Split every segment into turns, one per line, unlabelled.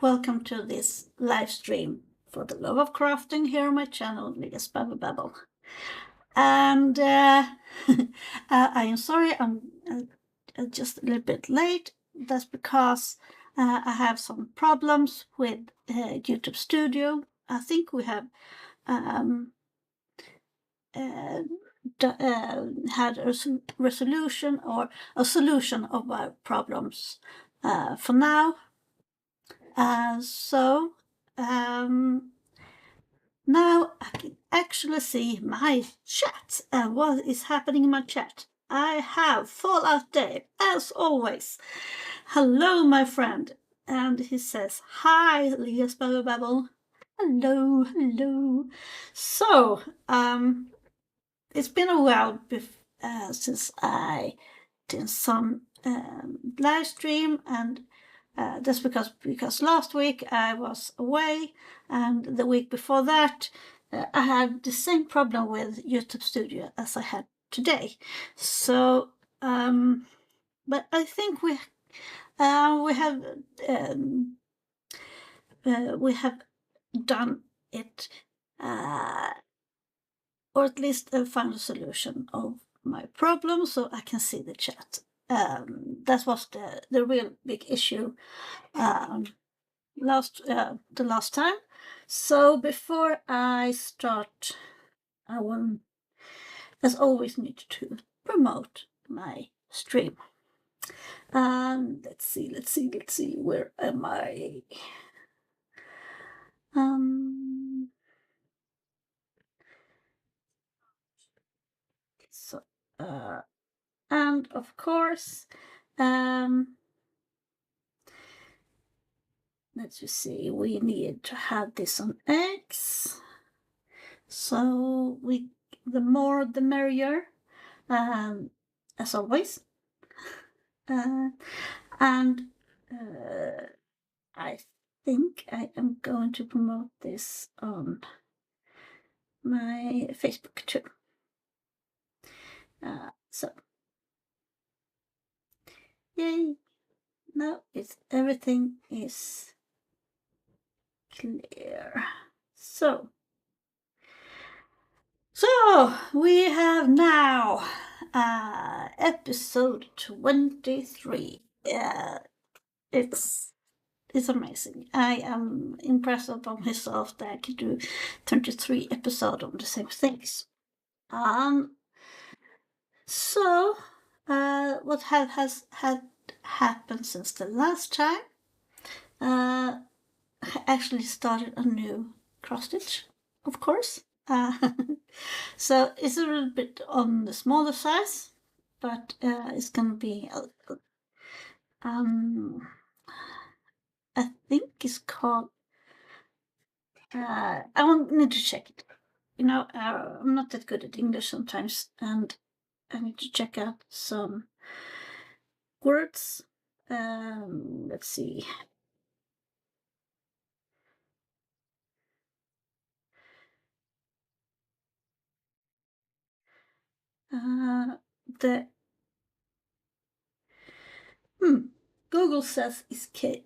welcome to this live stream for the love of crafting here on my channel, Leah's Babble Babble. And I am sorry I'm just a little bit late. That's because I have some problems with YouTube Studio. I think we have had a resolution or a solution of our problems for now. So now I can actually see my chat and what is happening in my chat. I have Fallout Dave, as always. Hello, my friend. And he says, hi, Leah's Babble Babble. Hello, hello. So, it's been a while since I did some live stream, and that's because last week I was away, and the week before that I had the same problem with YouTube Studio as I had today. So, but I think we have done it, or at least found a solution of my problem, so I can see the chat. That was the real big issue the last time. So before I start, I will, as always, need to promote my stream. Let's see, where am I? So, and of course, let's just see, we need to have this on X. So the more the merrier, as always. And I think I am going to promote this on my Facebook too. So, yay! Now everything is clear. So we have now episode 23. It's amazing. I am impressed upon myself that I can do 23 episodes on the same things. So what has happened since the last time? I actually started a new cross stitch, of course. So it's a little bit on the smaller size, but it's gonna be I think it's called I won't need to check it. You know, I'm not that good at English sometimes, and I need to check out some words. Let's see. Google says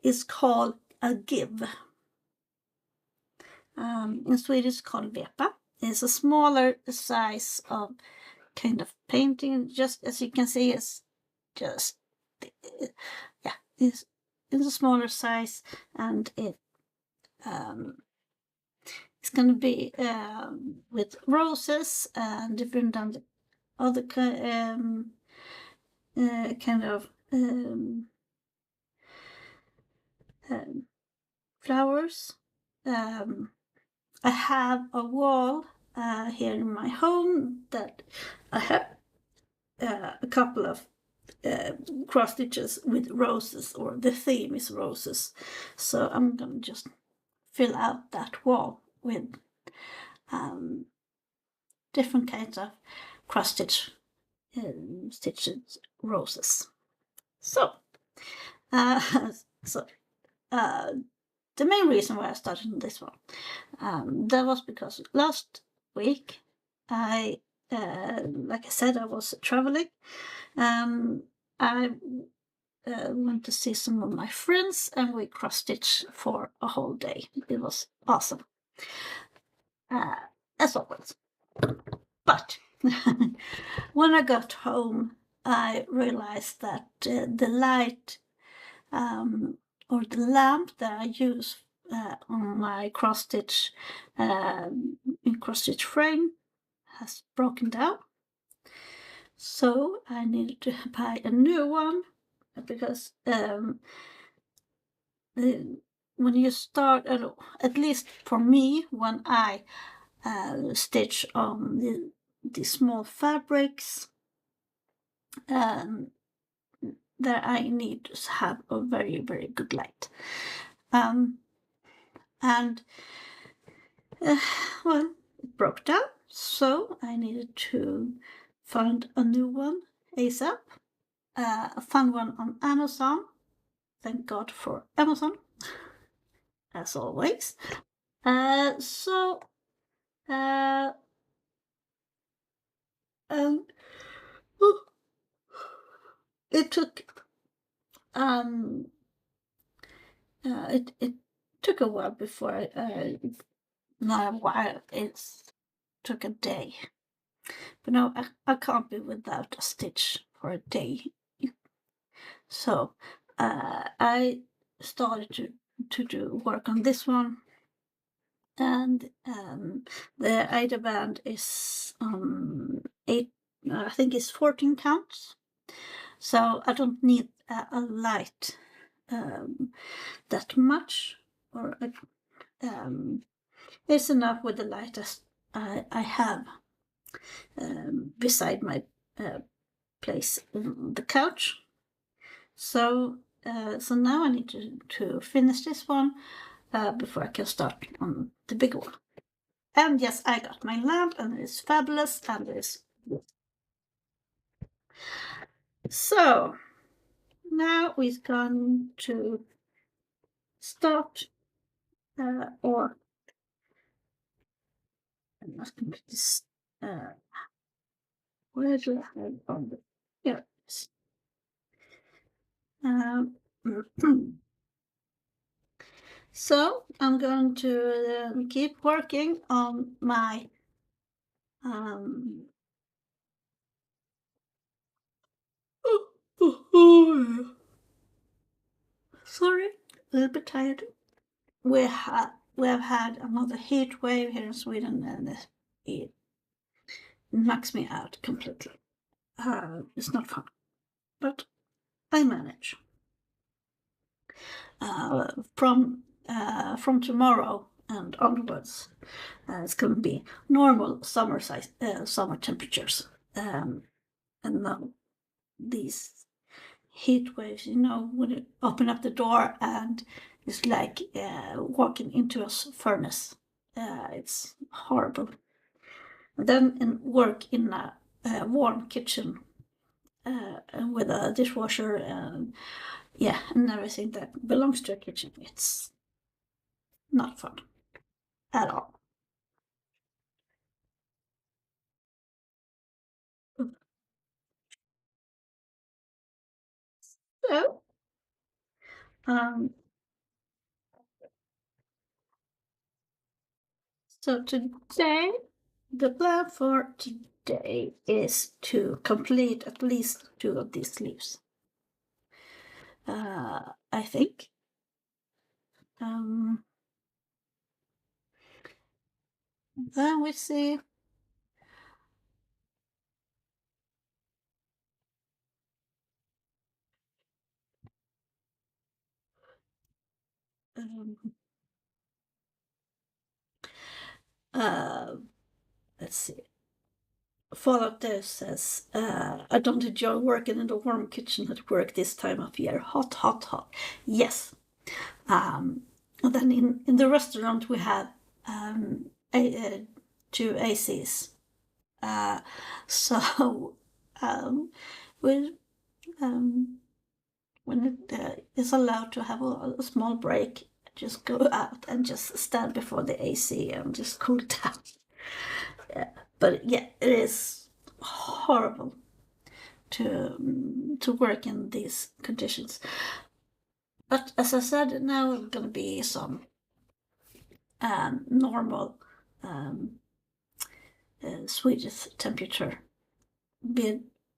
is called a give. In Swedish called vepa. It's a smaller size of kind of painting. Just as you can see, it's just it's a smaller size, and it's going to be with roses and different other kind of flowers. I have a wall here in my home that I have a couple of cross stitches with roses, or the theme is roses. So I'm going to just fill out that wall with different kinds of cross stitch stitches roses. So the main reason why I started this one, that was because last week I, like I said, I was traveling. I went to see some of my friends, and we cross-stitched for a whole day. It was awesome, as always. But when I got home, I realized that the light or the lamp that I use on my cross-stitch frame has broken down. So I needed to buy a new one because when you start, at least for me, when I stitch on the small fabrics, that I need to have a very, very good light. And well, it broke down, so I needed to find a new one ASAP. I found one on Amazon. Thank God for Amazon, as always. So it took it took a while before not a while. It took a day, but no, I can't be without a stitch for a day. So I started to do work on this one, and the Ida band is 8. I think it's 14 counts. So I don't need a light that much, or it's enough with the light as I have beside my place on the couch. So now I need to finish this one before I can start on the bigger one. And yes, I got my lamp, and it's fabulous, and it's so now we're going to start, or I'm not going to this. Where do I have on the? Here. So I'm going to keep working on my sorry, a little bit tired. We have had another heat wave here in Sweden, and it knocks me out completely. It's not fun, but I manage. From tomorrow and onwards, it's going to be normal summer temperatures, and now these heat waves, when you open up the door and it's like walking into a furnace. It's horrible. And then work in a warm kitchen with a dishwasher and everything that belongs to a kitchen. It's not fun at all. So, today, the plan for today is to complete at least 2 of these sleeves. I think. Then we see. Let's see. Fallout there says, I don't enjoy working in the warm kitchen at work this time of year. Hot, hot, hot. Yes. And then in the restaurant we have 2 ACs. So when it is allowed to have a small break, just go out and just stand before the AC and just cool it down. But yeah, it is horrible to work in these conditions. But as I said, now it's going to be some normal Swedish temperature,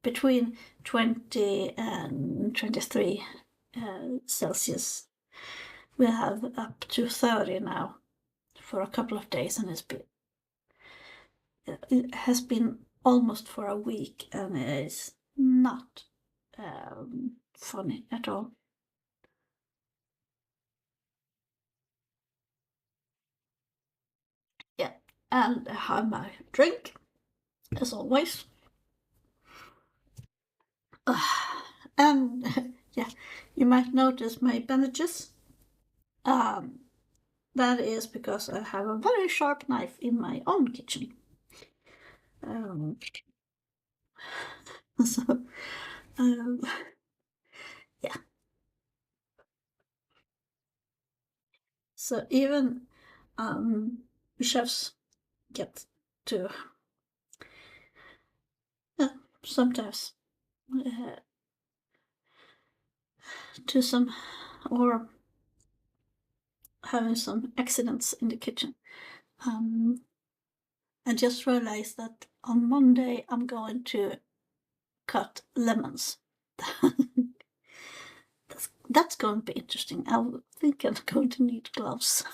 between 20 and 23 Celsius. We have up to 30 now for a couple of days, and it has been almost for a week, and it is not funny at all. Yeah, and I have my drink, as always. And yeah, you might notice my bandages. That is because I have a very sharp knife in my own kitchen. So, yeah. So even chefs get to sometimes do some, or having some accidents in the kitchen. I just realized that on Monday I'm going to cut lemons. That's going to be interesting. I think I'm going to need gloves.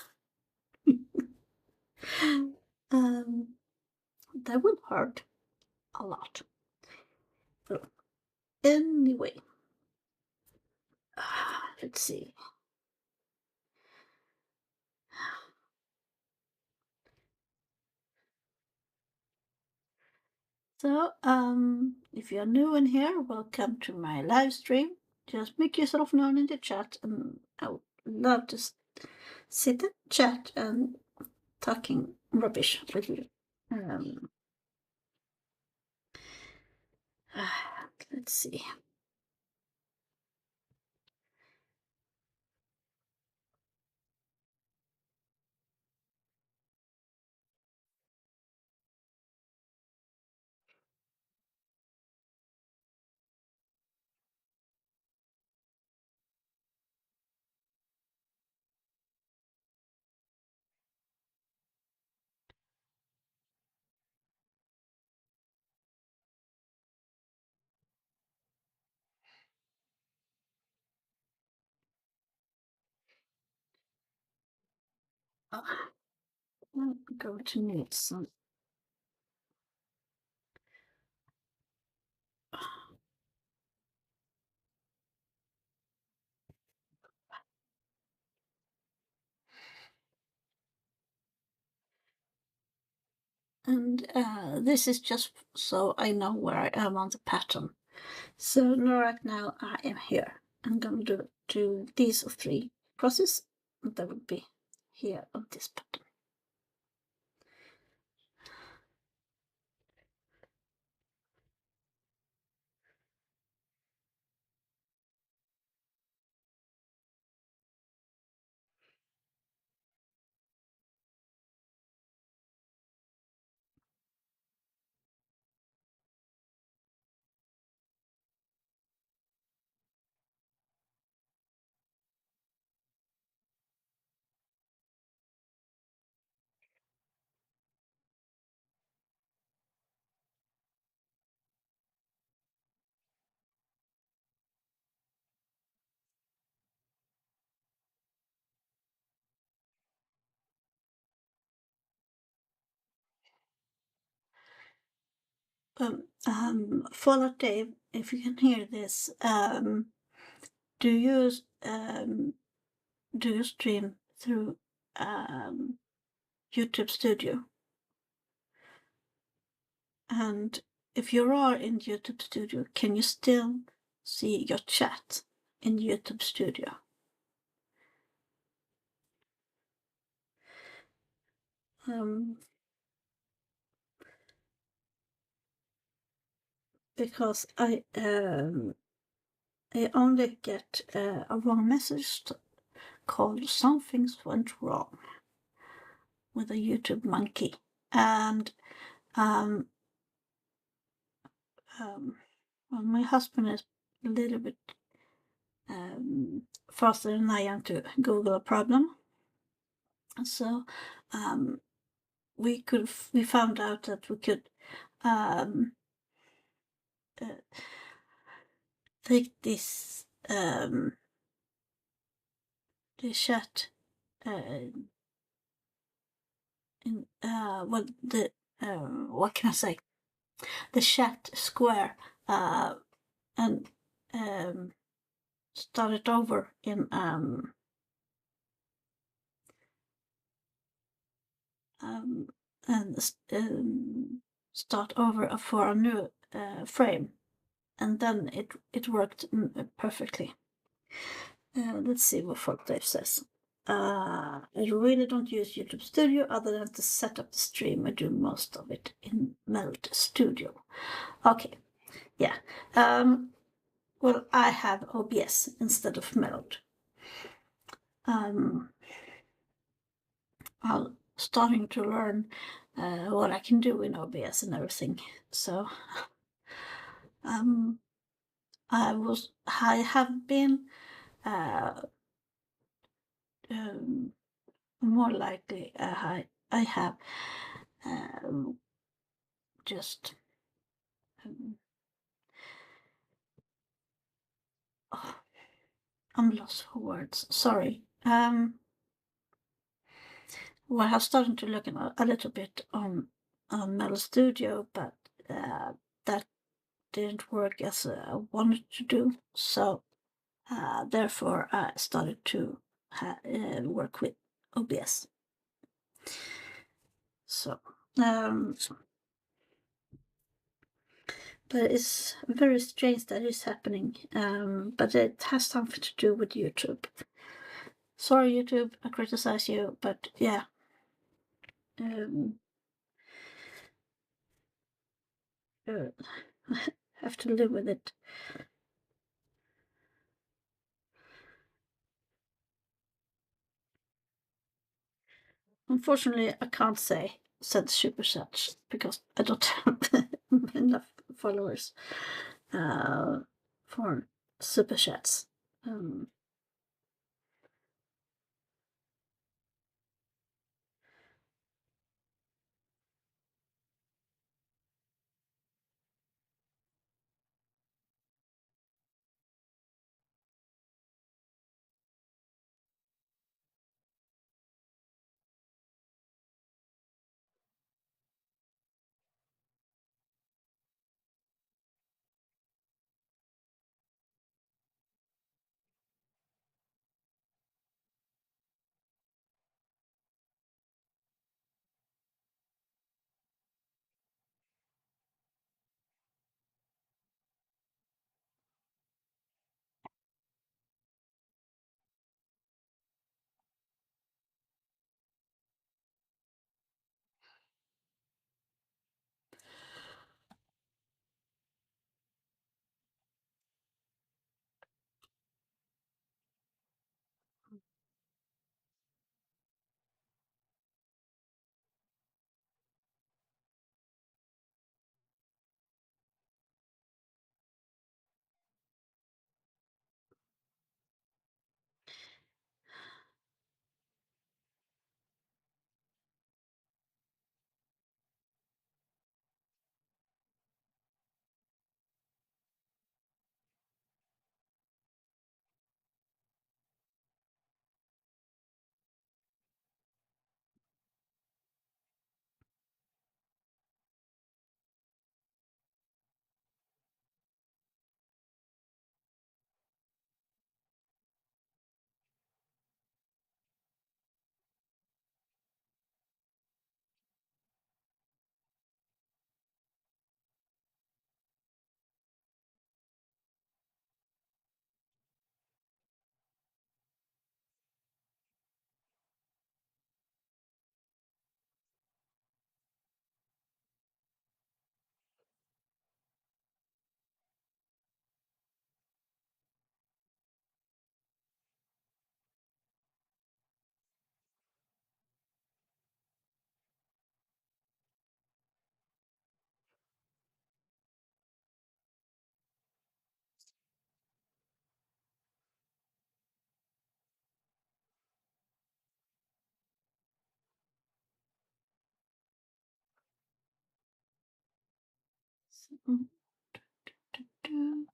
That will hurt a lot. But anyway, let's see. So, if you're new in here, welcome to my live stream. Just make yourself known in the chat, and I would love to sit and chat and talking rubbish with you. Let's see. I'm going to need some. And this is just so I know where I am on the pattern. So right now I am here. I'm going to do these 3 crosses, and that would be here on this pattern. Fallout Dave, if you can hear this, do you stream through YouTube Studio? And if you are in YouTube Studio, can you still see your chat in YouTube Studio? Because I only get a wrong message called "Something's went wrong" with a YouTube monkey, and Well, my husband is a little bit faster than I am to Google a problem. So we found out that we could um, uh, take this the chat in well the what can I say, the chat square and start it over in and start over for a new frame, and then it worked perfectly. Let's see what Folk Dave says. I really don't use YouTube Studio other than to set up the stream. I do most of it in Meld Studio. Okay, yeah. Well, I have OBS instead of Meld. I'm starting to learn what I can do in OBS and everything. So I have been more likely I have just oh, I'm lost for words. Sorry. Well, I have started to look a little bit on Metal Studio, but that didn't work as I wanted to do. So therefore, I started to work with OBS. So, but it's very strange that it's happening. But it has something to do with YouTube. Sorry, YouTube, I criticize you, but yeah. Have to live with it. Unfortunately, I can't send super chats because I don't have enough followers for super chats. Mm, do, do.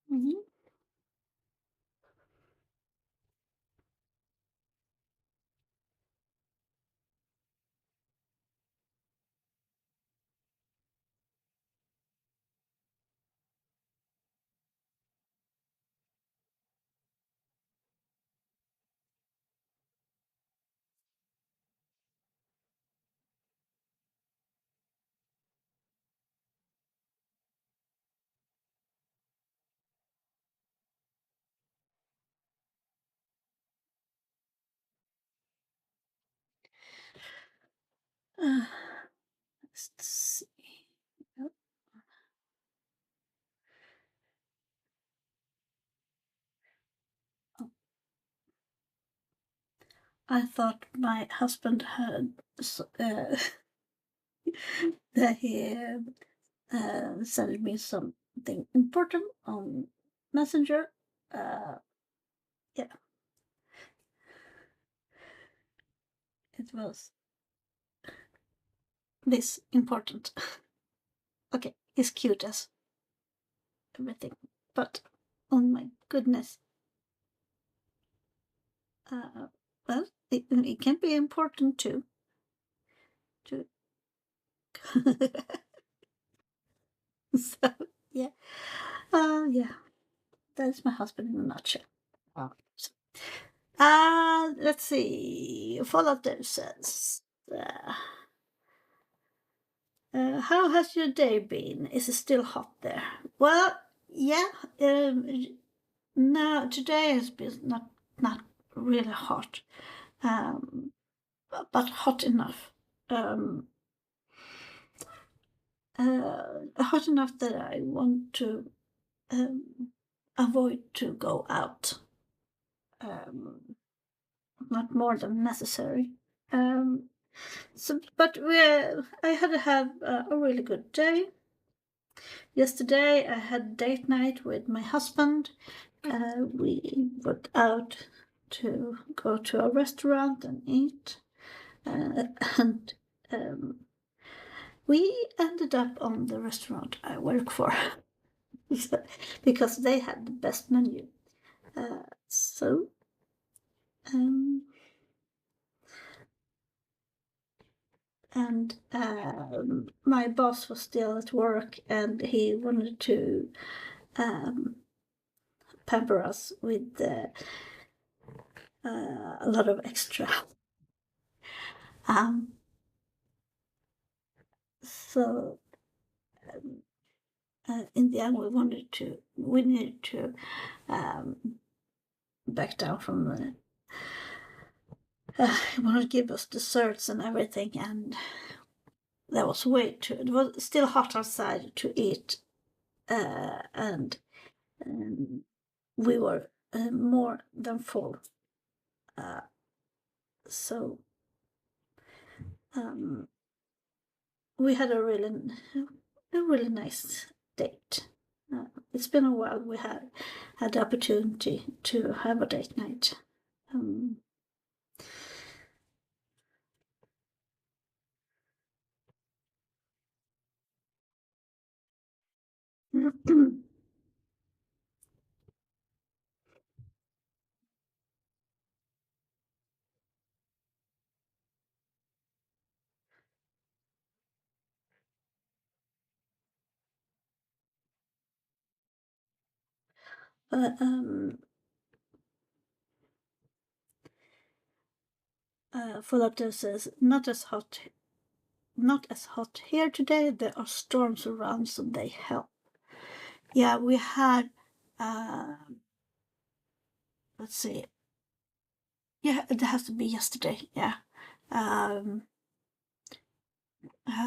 Mhm, uh, let's see. Oh, oh, I thought my husband had that he sent me something important on Messenger. Uh, yeah, it was this important. Okay, he's cute as everything, but oh my goodness. Uh, well, it can be important too. To so yeah, yeah. That's my husband in a nutshell. Oh. So, let's see. Follow there says, how has your day been? Is it still hot there? Well, yeah. No, today has been not really hot, um, but hot enough. Um, hot enough that I want to avoid to go out. Um, not more than necessary. Um, but I had to have a really good day. Yesterday I had date night with my husband. We went out to go to a restaurant and eat, and um, we ended up on the restaurant I work for because they had the best menu. So um, and my boss was still at work, and he wanted to pamper us with a lot of extra. Um, so in the end, we needed to um, back down from the. He wanted to give us desserts and everything, and that was way too. It was still hot outside to eat, and we were more than full. So um, we had a really nice date. It's been a while we had the opportunity to have a date night. Um, Fullerton says, not as hot here today. There are storms around, so they help. Yeah, we had, let's see. Yeah, it has to be yesterday. Yeah.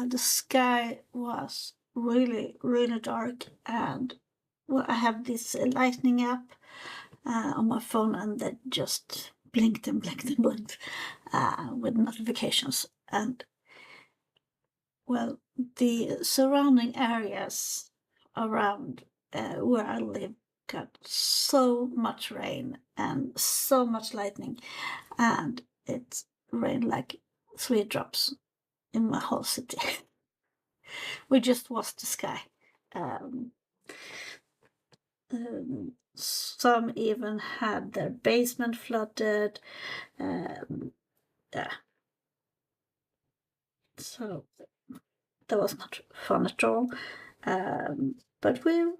The sky was really, really dark, and well, I have this lightning app on my phone, and that just blinked and blinked and blinked with notifications. And well, the surrounding areas around where I live got so much rain and so much lightning, and it rained like 3 drops in my whole city. We just watched the sky. Some even had their basement flooded. Yeah. So that was not fun at all. But we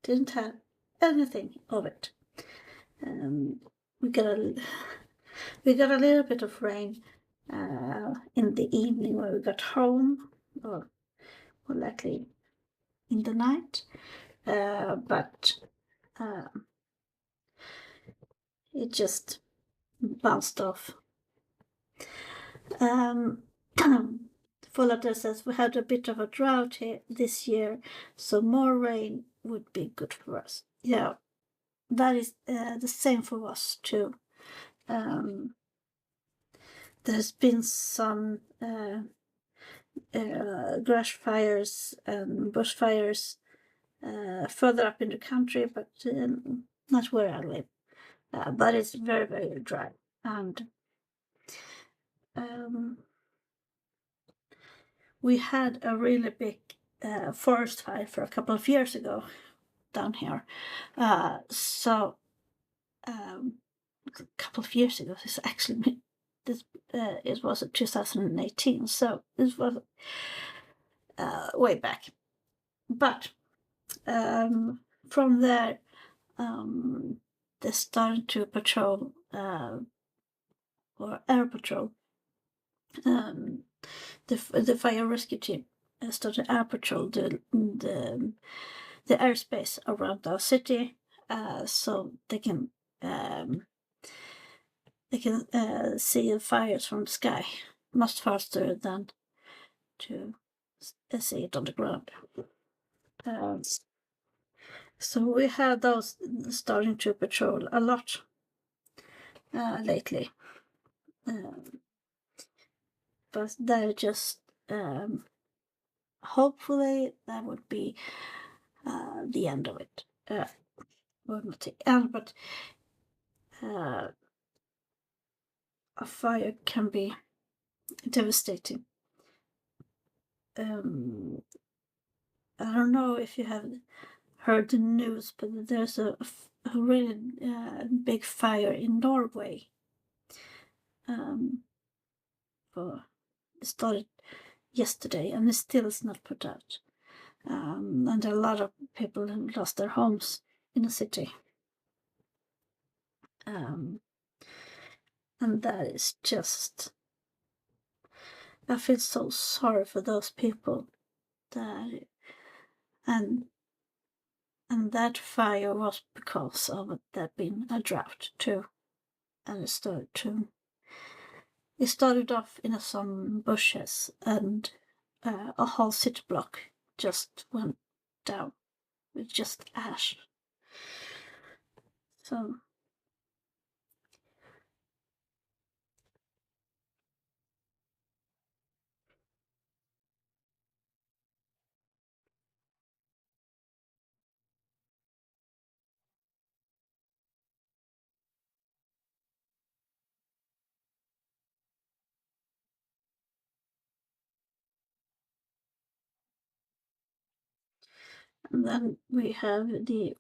didn't have anything of it. We got a little bit of rain in the evening when we got home, or more likely in the night. But it just bounced off. Fullerton says we had a bit of a drought here this year, so more rain would be good for us. Yeah, that is the same for us too. There's been some brush fires and bushfires further up in the country, but not where I live. But it's very, very dry. And we had a really big forest fire for a couple of years ago down here. So a couple of years ago, this actually it was 2018, so this was way back. But from there, they started to patrol or air patrol. The fire rescue team started air patrol the airspace around our city, so they can see the fires from the sky much faster than to see it on the ground. So we had those starting to patrol a lot lately. But they're just hopefully that would be the end of it. Well, not the end, but a fire can be devastating. I don't know if you have heard the news, but there's a really big fire in Norway. It started yesterday, and it still is not put out. And a lot of people have lost their homes in the city. And that is just, I feel so sorry for those people that, and that fire was because of there being a drought too, and it started off in some bushes, and a whole city block just went down with just ash. So and then we have the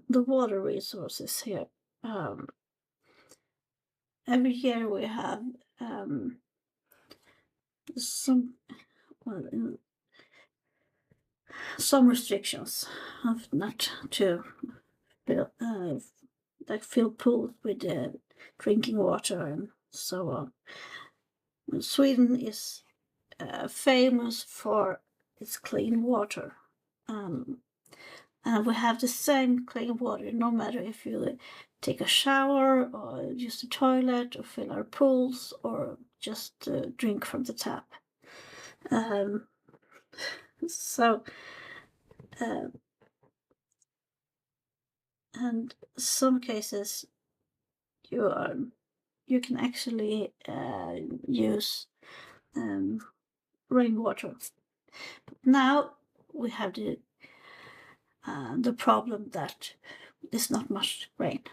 water resources here. Every year we have some restrictions of not to fill pools with drinking water and so on. Sweden is famous for its clean water. And we have the same clean water no matter if you take a shower or use the toilet or fill our pools or just drink from the tap. So and some cases you can actually use rainwater. Now we have the problem that there's not much rain.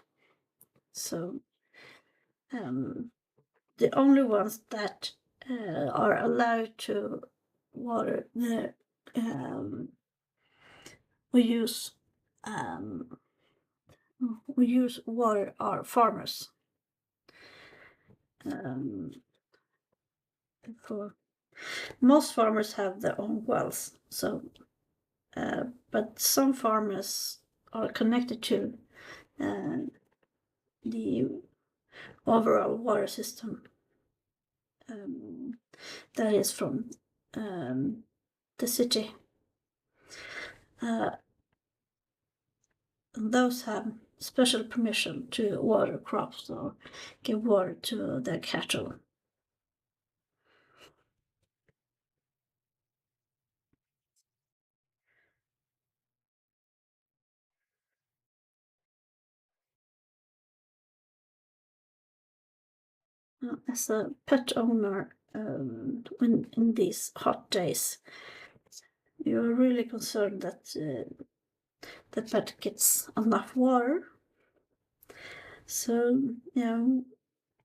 So the only ones that are allowed to water the we use water are farmers. For most farmers have their own wells, so but some farmers are connected to the overall water system that is from the city. Those have special permission to water crops or give water to their cattle. As a pet owner, in these hot days, you're really concerned that the pet gets enough water. So,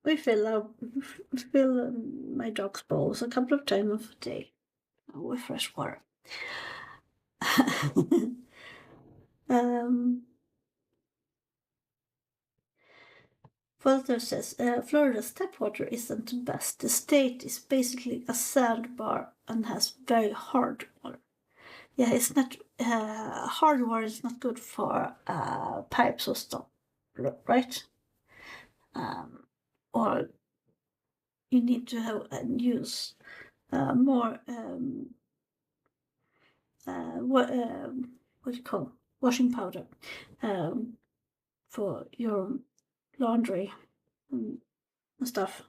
we fill my dog's bowls a couple of times a day with fresh water. Walter says, Florida's tap water isn't the best. The state is basically a sandbar and has very hard water. Yeah, it's not, hard water is not good for pipes or stuff, right? Or you need to have use more, what do you call washing powder for your laundry and stuff.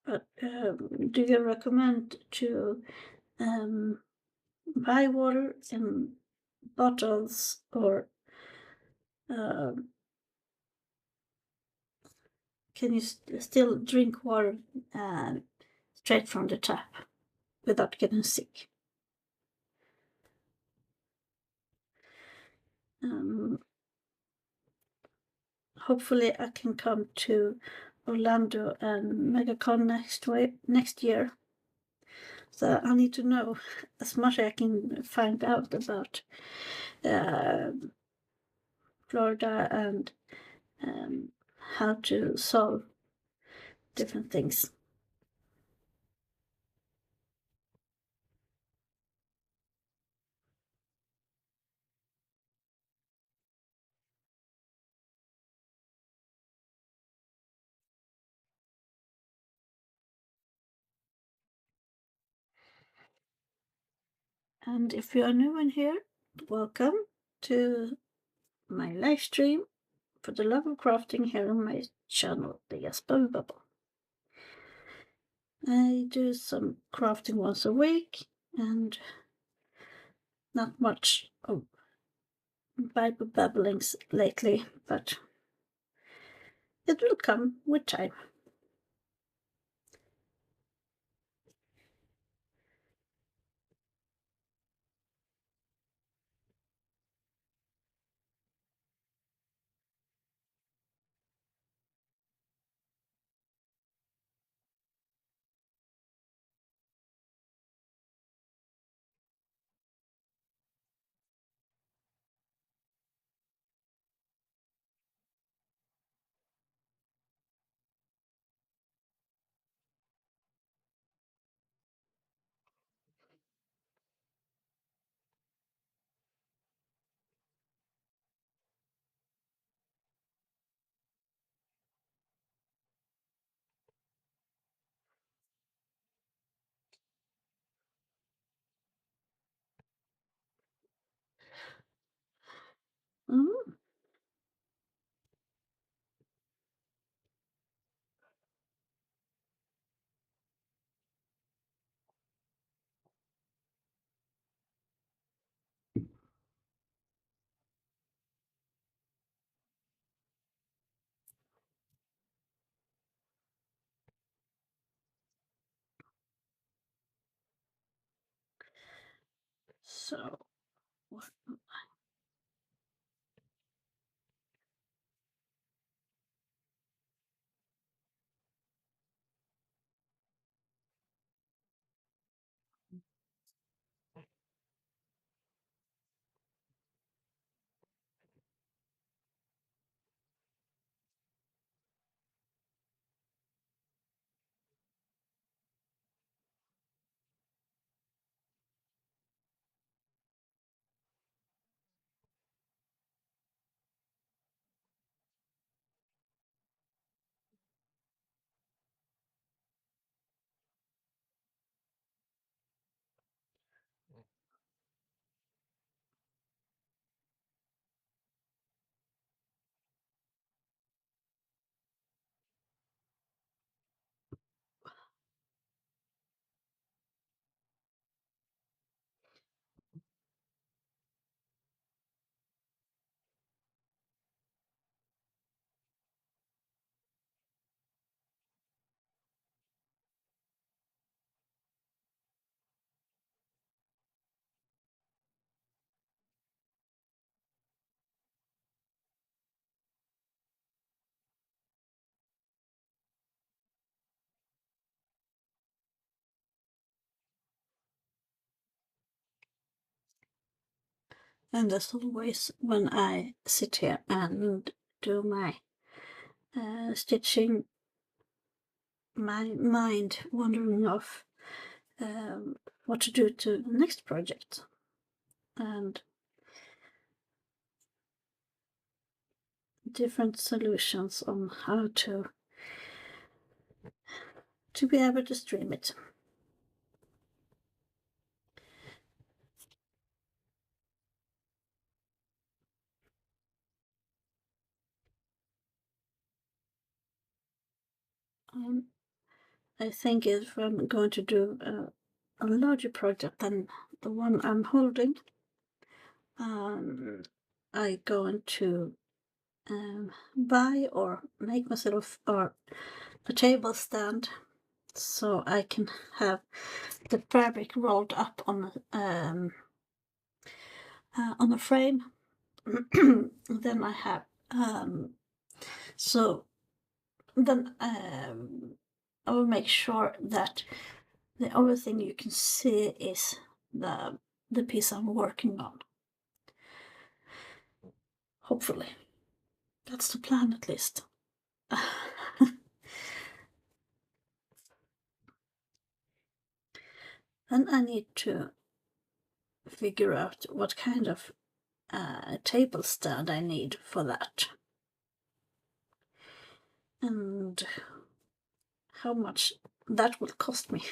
But do you recommend to buy water in bottles or can you still drink water straight from the tap without getting sick? Hopefully I can come to Orlando and MegaCon next year. So I need to know as much as I can find out about Florida and how to solve different things. And if you are new in here, welcome to my live stream for the love of crafting here on my channel, the Jesper Bubble. I do some crafting once a week and not much of Bible babblings lately, but it will come with time. Mm. So what? And as always, when I sit here and do my stitching, my mind wandering off what to do to the next project, and different solutions on how to be able to stream it. I think if I'm going to do a larger project than the one I'm holding, I'm going to buy or make myself or a table stand so I can have the fabric rolled up on a frame. Then I have so then I will make sure that the only thing you can see is the piece I'm working on. Hopefully, that's the plan at least. And I need to figure out what kind of table stand I need for that, and how much that will cost me.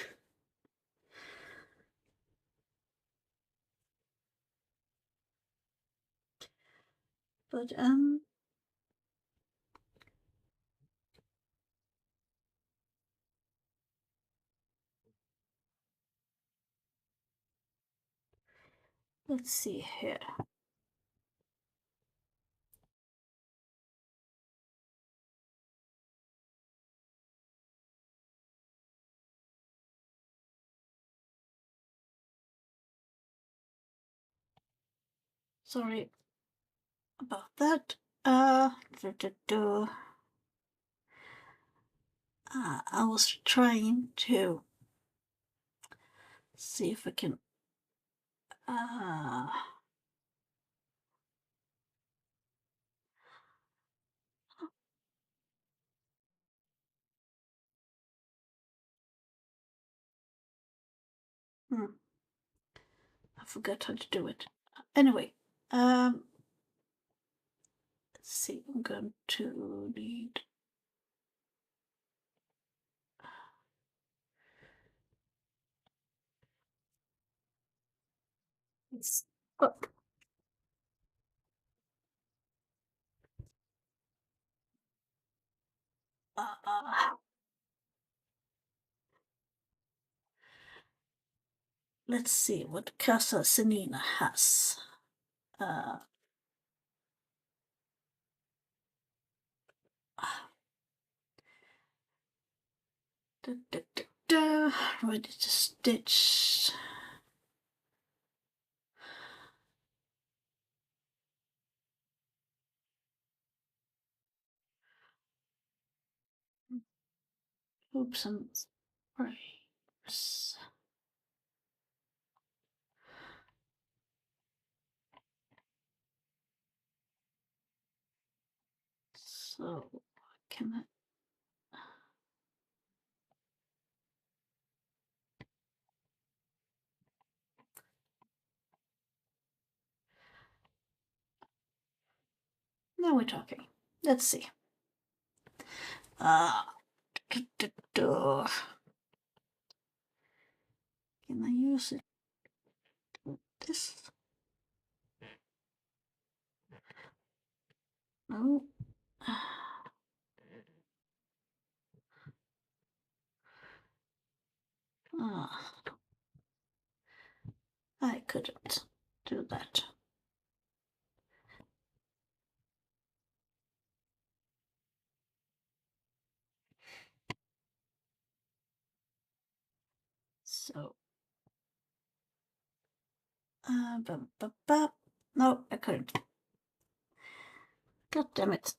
But let's see here. Sorry about that. I was trying to see if I can uh, hmm, I forgot how to do it. Anyway, let's see. I'm going to need. It's, oh, let's see what Casa Senina has. Uh, da, da, da, da, ready to stitch. Oops, I'm sorry. So, can I? Now we're talking. Let's see. Can I use it? This? No. I couldn't do that. So, no, I couldn't. God damn it.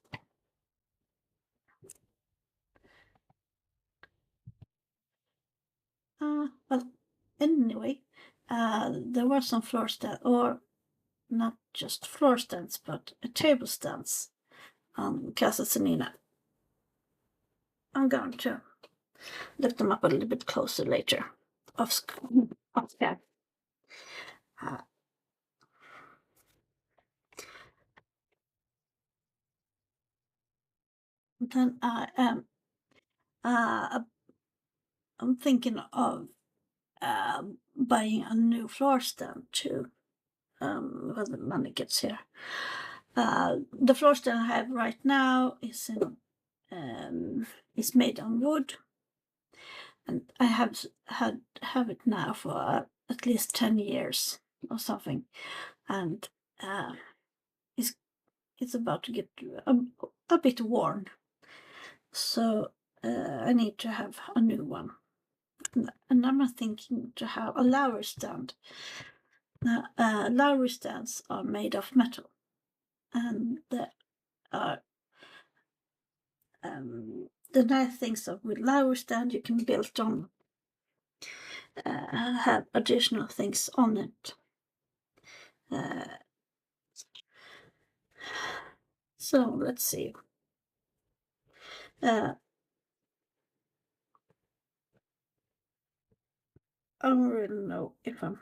Well, anyway, there were some floor stands, or not just floor stands, but table stands on Casa Senina. I'm going to look them up a little bit closer later. Off cam. Then I am. I'm thinking of buying a new floor stand too. When the money gets here. The floor stand I have right now is made on wood, and I have it now for at least 10 years or something, and it's about to get a bit worn, so I need to have a new one. And I'm thinking to have a lower stand. Lower stands are made of metal, and the nice things of with lower stand you can build on have additional things on it. So let's see. I don't really know if I'm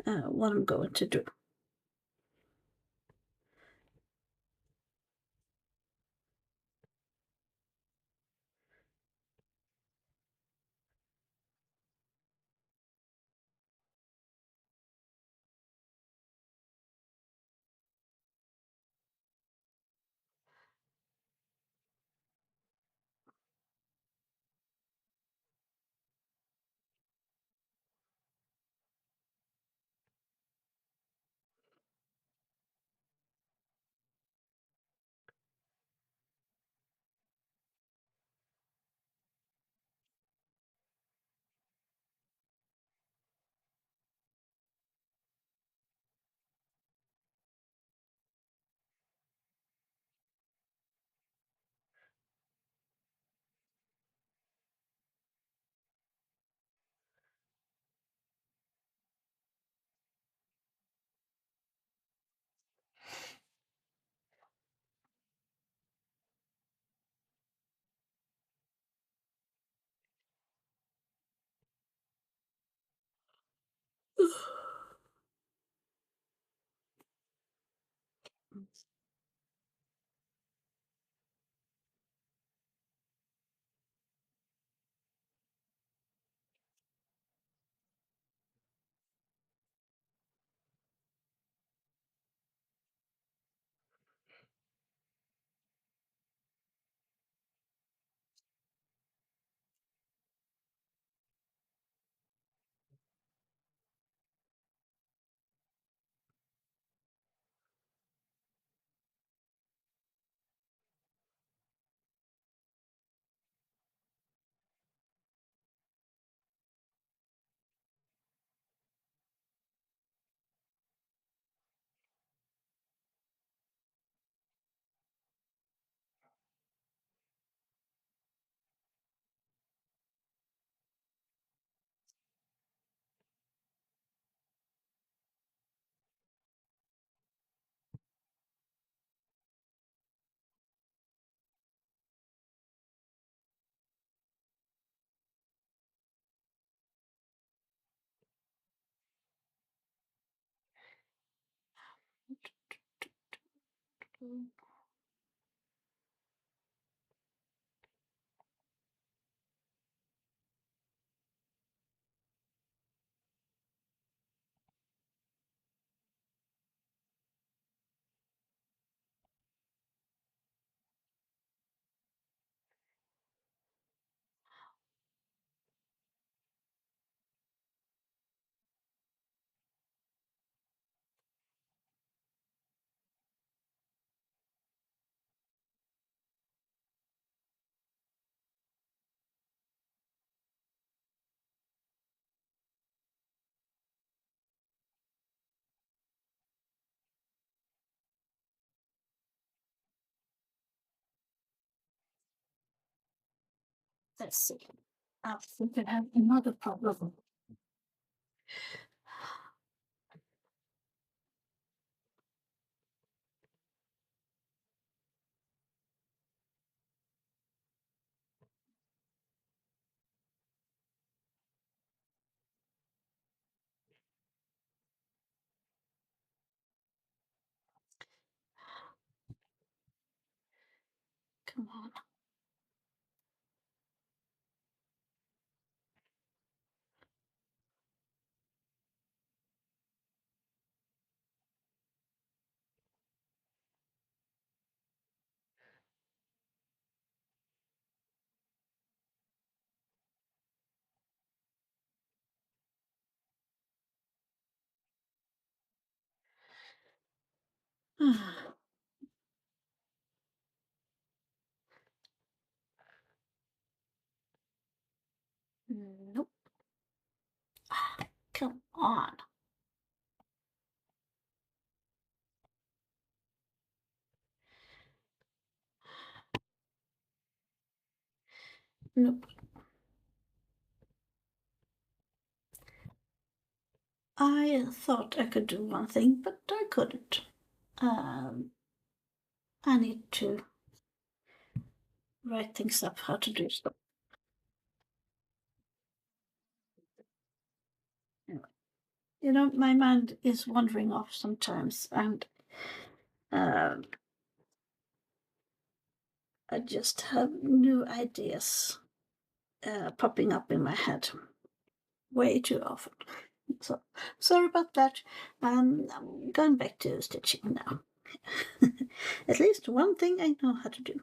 what I'm going to do. Let's see. I think I have another problem. Come on. Nope. Come on. Nope. I thought I could do one thing, but I couldn't. I need to write things up how to do stuff. You know, my mind is wandering off sometimes, and uh, I just have new ideas popping up in my head way too often. So sorry about that. I'm going back to stitching now. At least one thing I know how to do.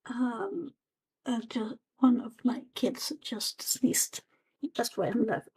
Um, just one of my kids just sneezed. That's why I'm laughing.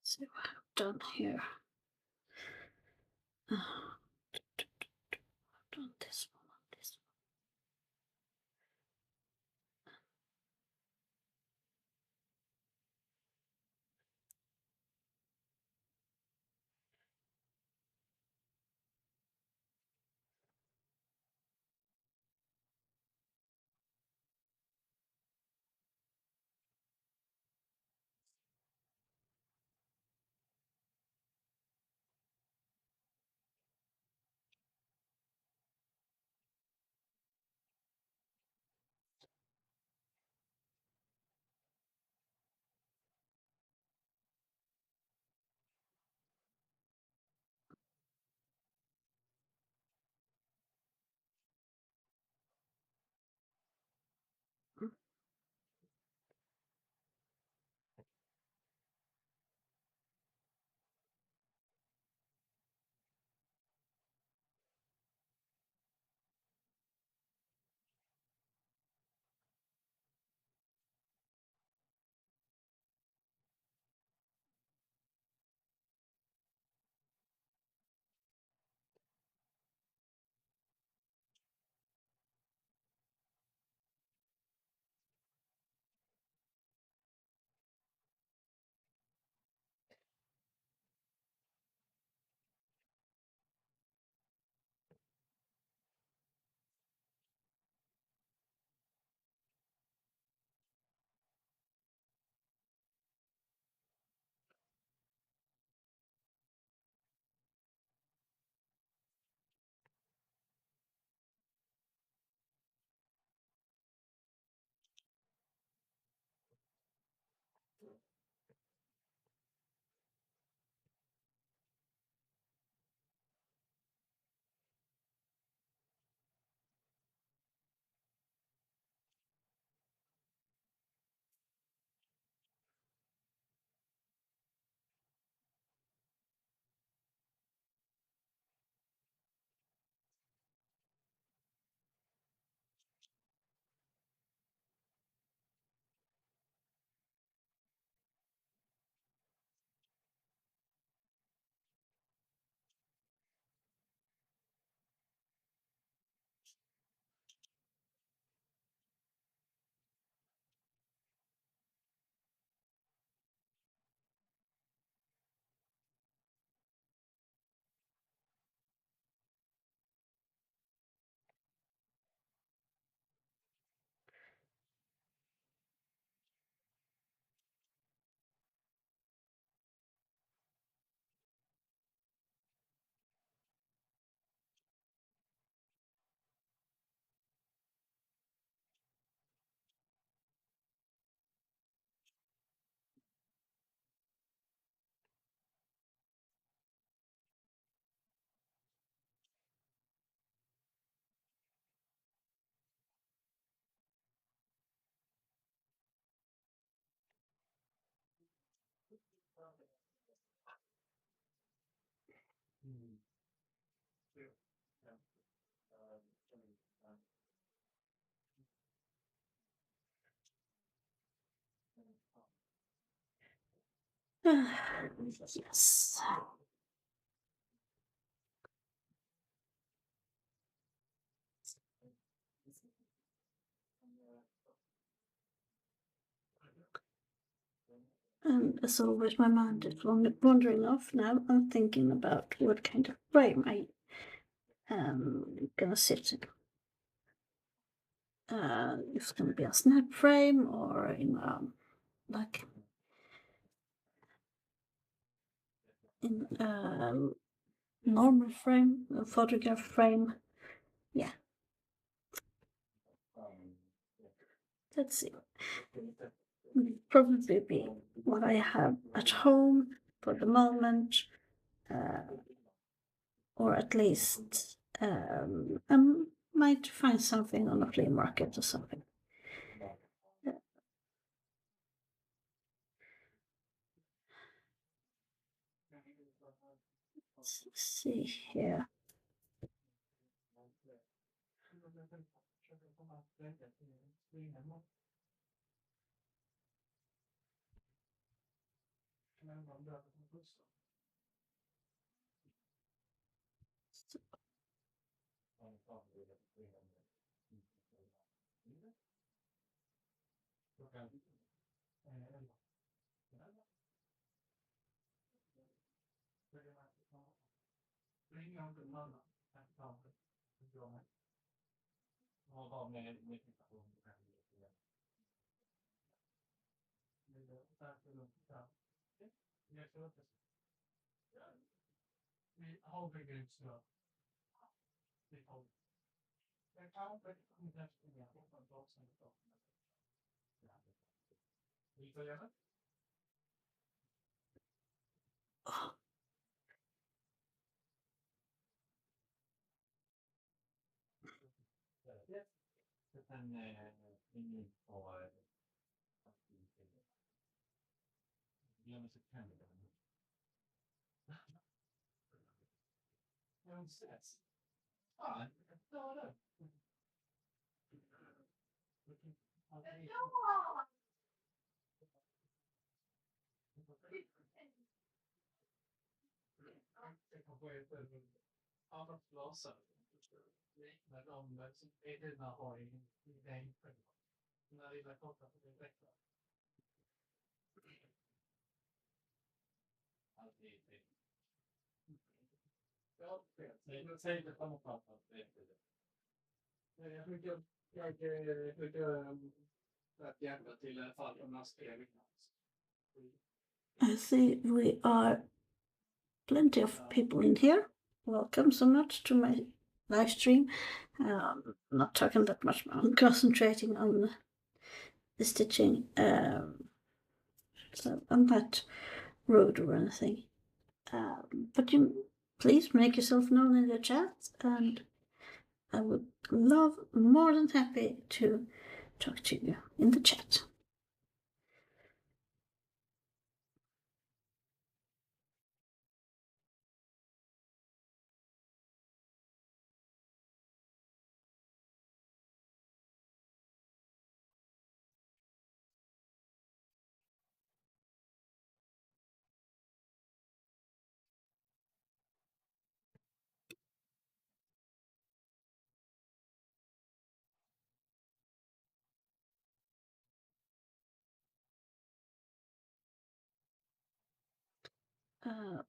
See what I've done here. I've done this one, this Yes. And as always, my mind is wandering off now. I'm thinking about what kind of frame I am gonna sit in. If it's gonna be a snap frame or like in a normal frame, a photograph frame. Yeah. Let's see. Probably be what I have at home for the moment, or at least I might find something on a flea market or something. Let's see here. Oh, I see we are plenty of people in here. Welcome so much to my live stream. Not talking that much. I'm concentrating on the stitching. So I'm not rude or anything. But you please make yourself known in the chat, and I would love, more than happy to talk to you in the chat. Uh,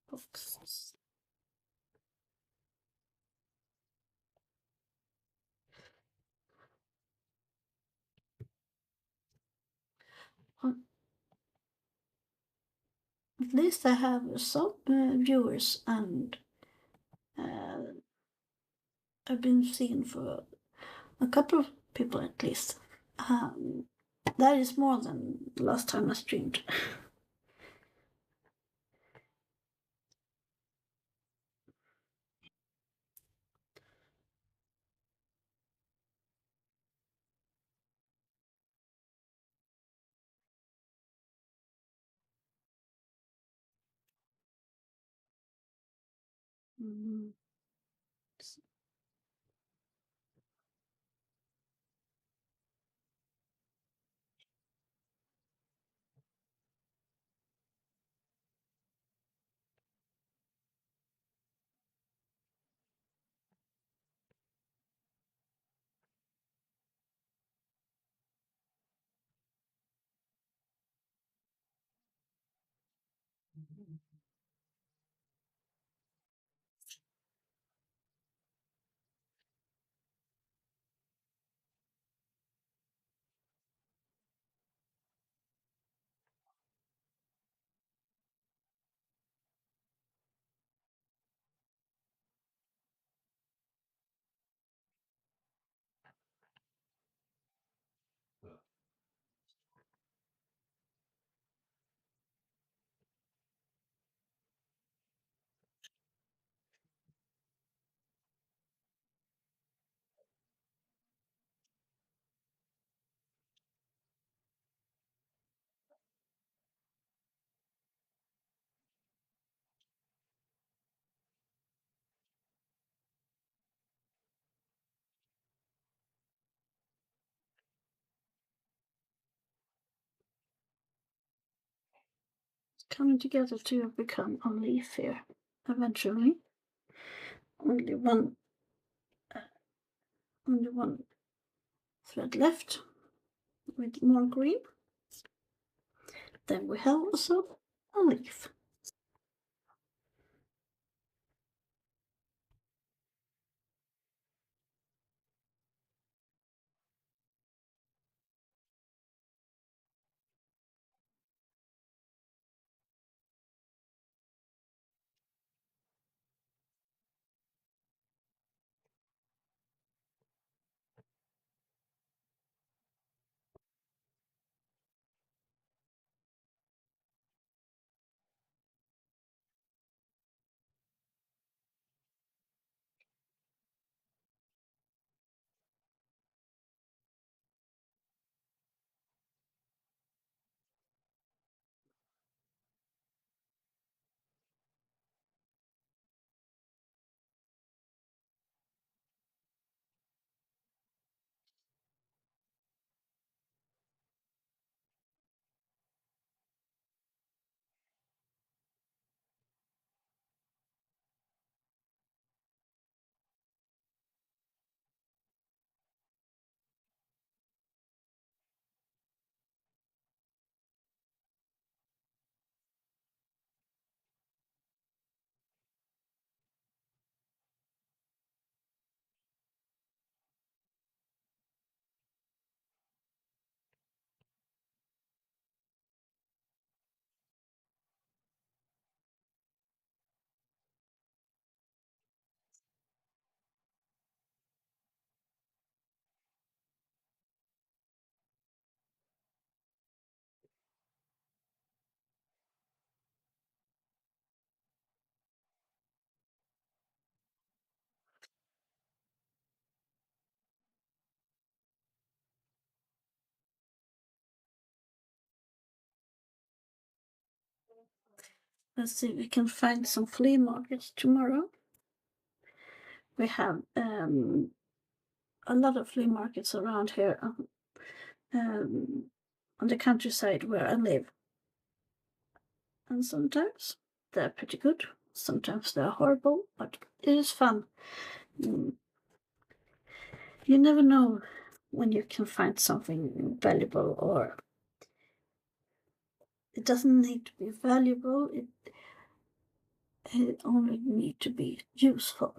books. At least I have some viewers, and I've been seen for a couple of people at least. That is more than the last time I streamed. Mm. Coming together to become a leaf here eventually. Only one, only one thread left with more green. Then we have also a leaf. Let's see if we can find some flea markets tomorrow. We have a lot of flea markets around here on the countryside where I live. And sometimes they're pretty good, sometimes they're horrible, but it is fun. Mm. You never know when you can find something valuable, or it doesn't need to be valuable, it only need to be useful.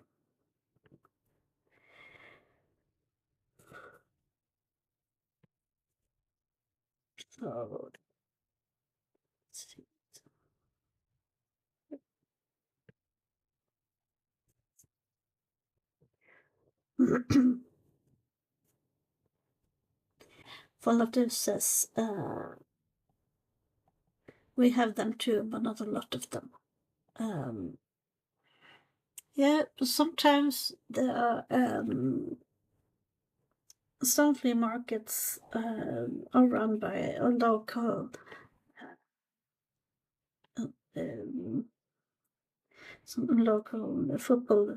So let's see. Follow says we have them too, but not a lot of them. Yeah, sometimes there are some flea markets are run by a local um, some local football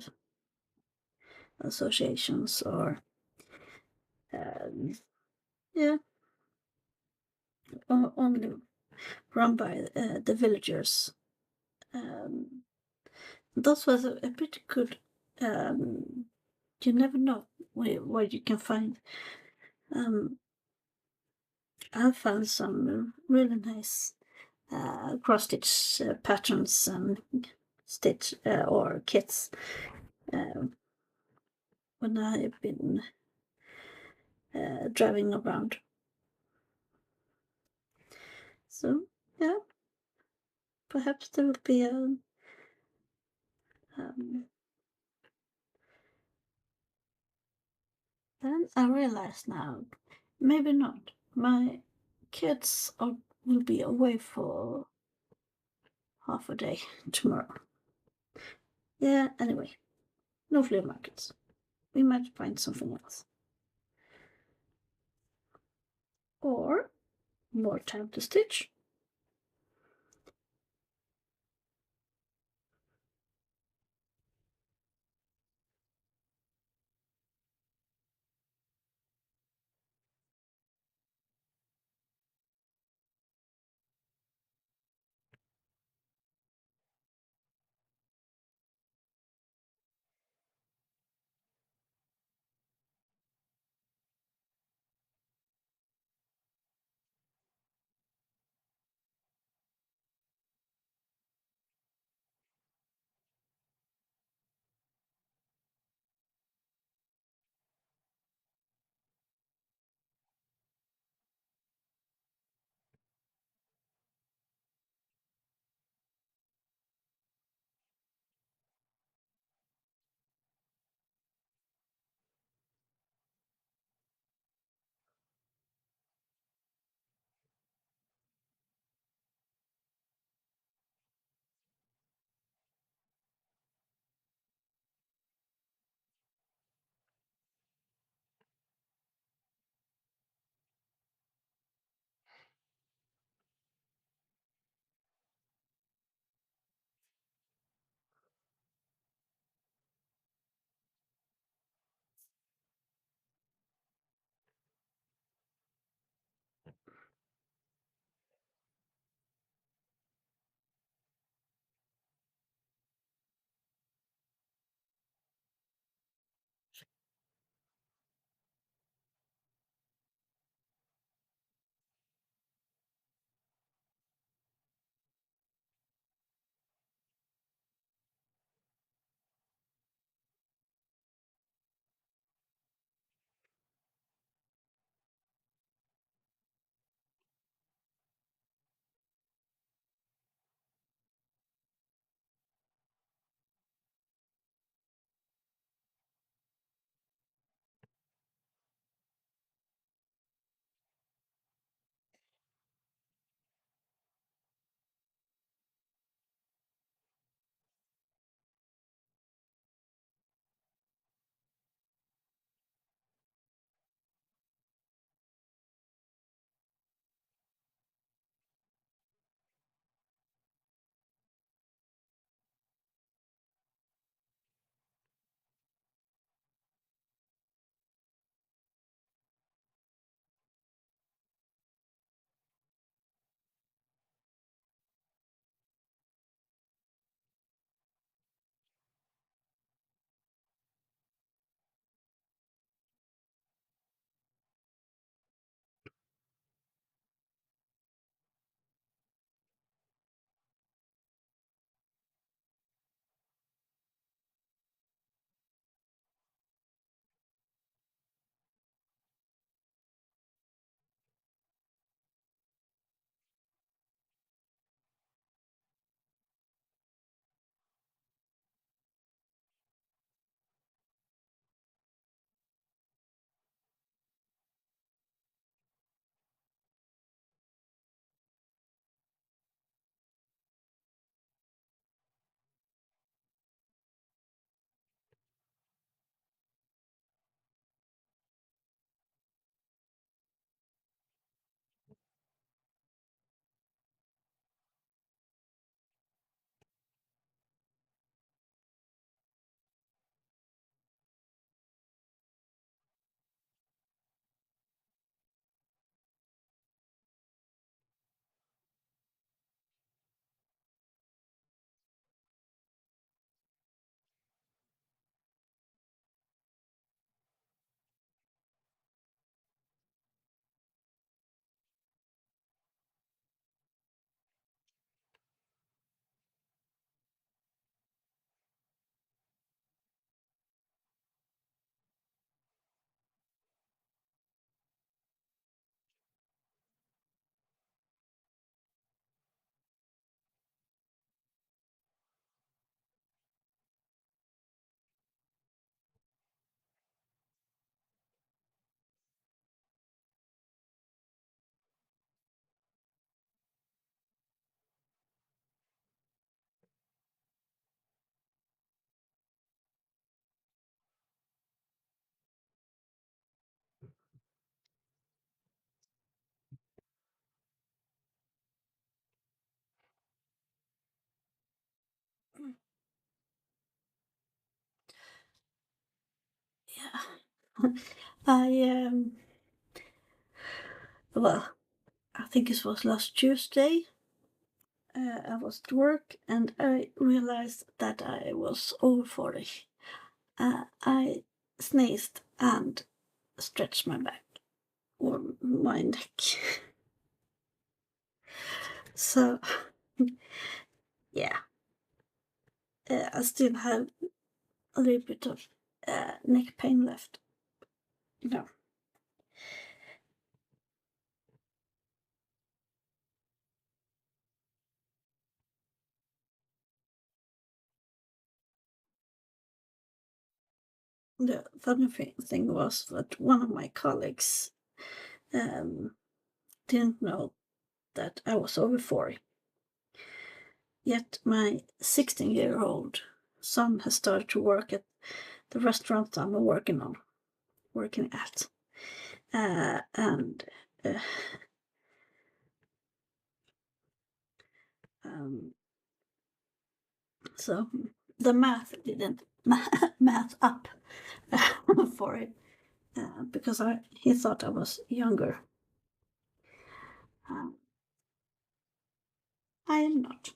associations, or yeah, only run by the villagers. Um, that was a pretty good. You never know where you can find. Um, I found some really nice cross stitch patterns and stitch or kits when I've been driving around. So yeah, perhaps there will be a then I realize now, maybe not. My kids will be away for half a day tomorrow. Yeah, anyway, no flea markets. We might find something else. Or more time to stitch. I well, I think it was last Tuesday. I was at work and I realized that I was over 40. I sneezed and stretched my back or my neck. So, yeah, I still have a little bit of neck pain left. No. The funny thing was that one of my colleagues um, didn't know that I was over 40. Yet my 16-year-old son has started to work at the restaurant I'm working at. And um, so the math didn't math up for it because he thought I was younger. Um, I am not.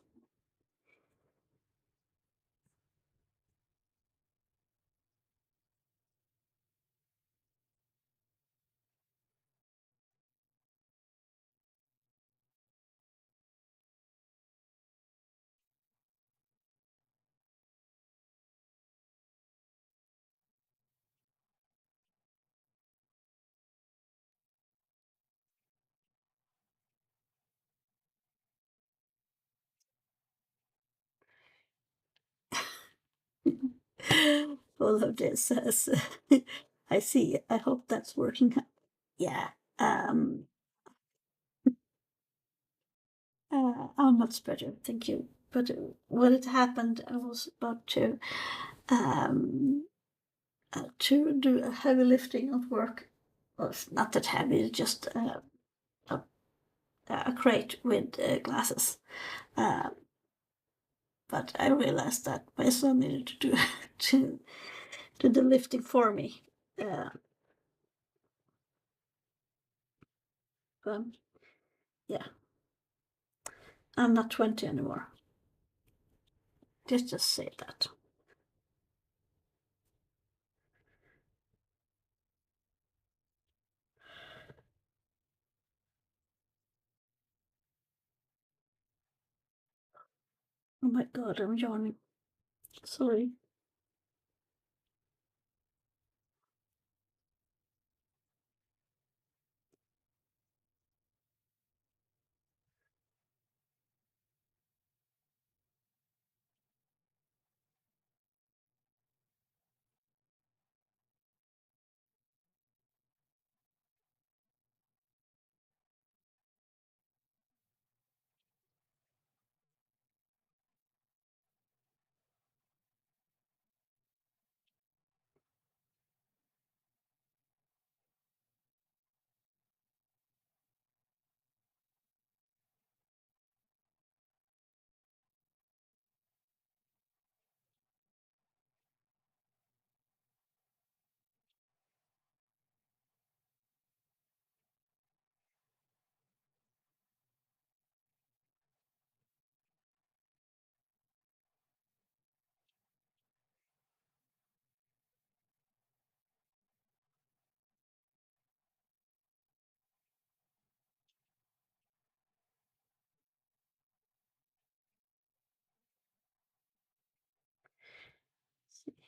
All of this says, I see. I hope that's working. Yeah. Um, I'm much better, thank you. But when it happened, I was about um, to do a heavy lifting at work. Well, it's not that heavy, it's just a, a crate with glasses. Uh, but I realized that my son needed to do to do the lifting for me. Uh, um, yeah, I'm not 20 anymore. Just say that. Oh my God, I'm yawning. Sorry.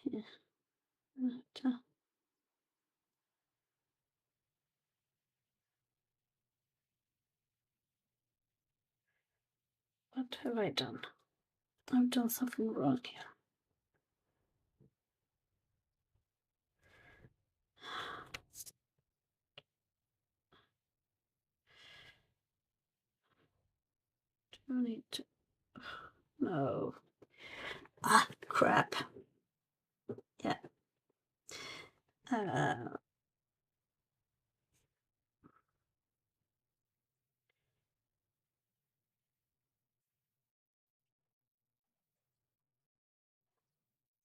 Yeah. What have I done? I've done something wrong here. Do I need to? No. Ah, crap. Yeah. Uh,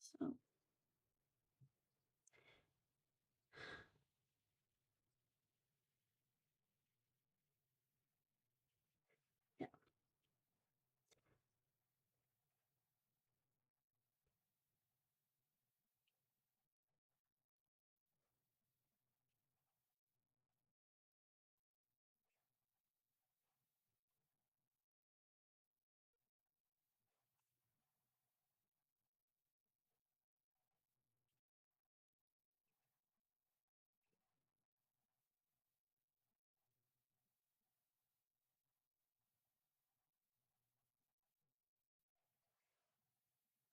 so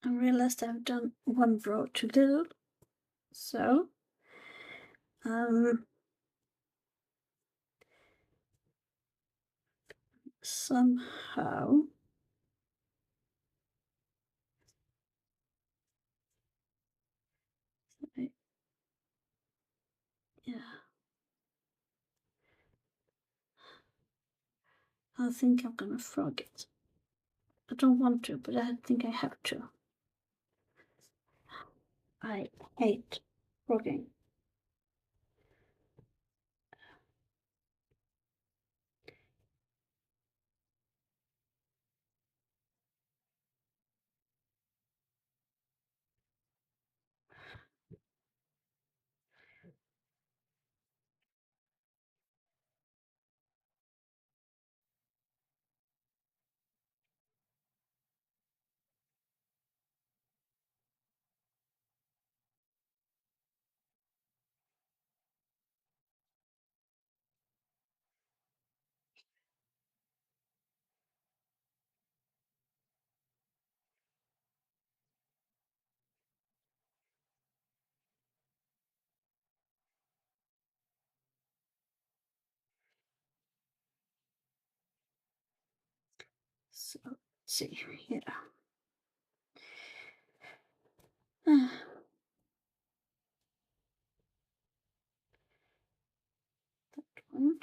I realized I've done one row too little, so somehow yeah, I think I'm gonna frog it. I don't want to, but I think I have to. I hate frogging. So let's see here. That one.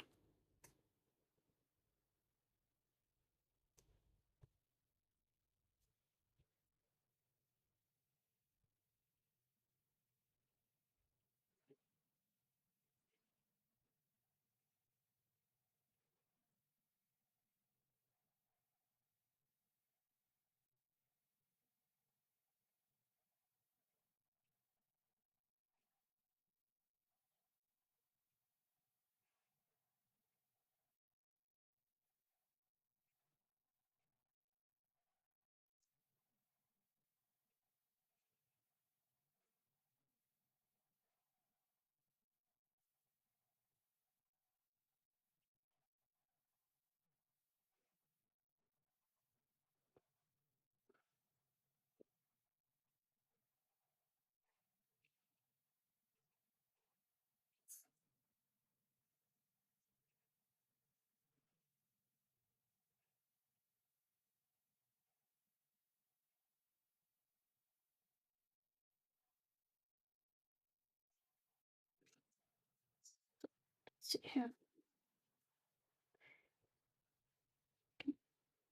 Let's see here.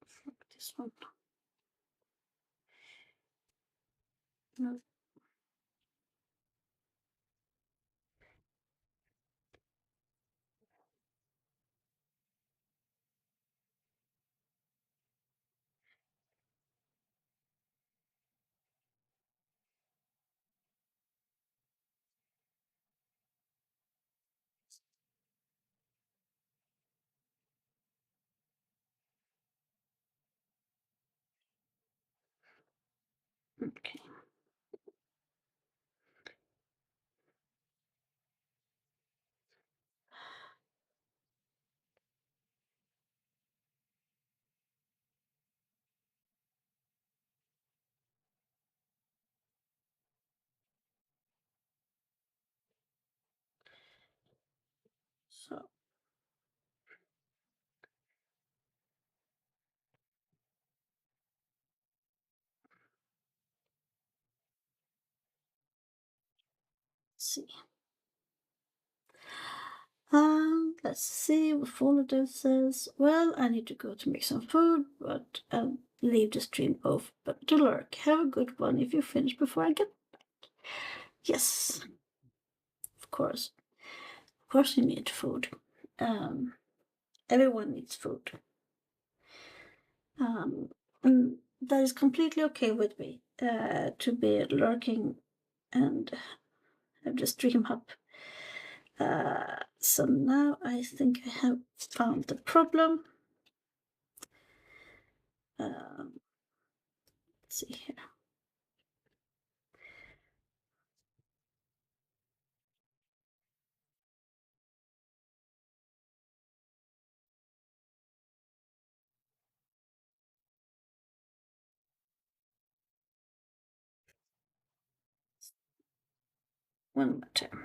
Frog this one. No. Okay. So let's see. Let's see what folder says. Well, I need to go to make some food, but I'll leave the stream off. But to lurk, have a good one if you finish before I get back. Yes, of course. Of course, you need food. Everyone needs food. And that is completely okay with me to be lurking and have the stream up. So now I think I have found the problem. Let's see here. one more time.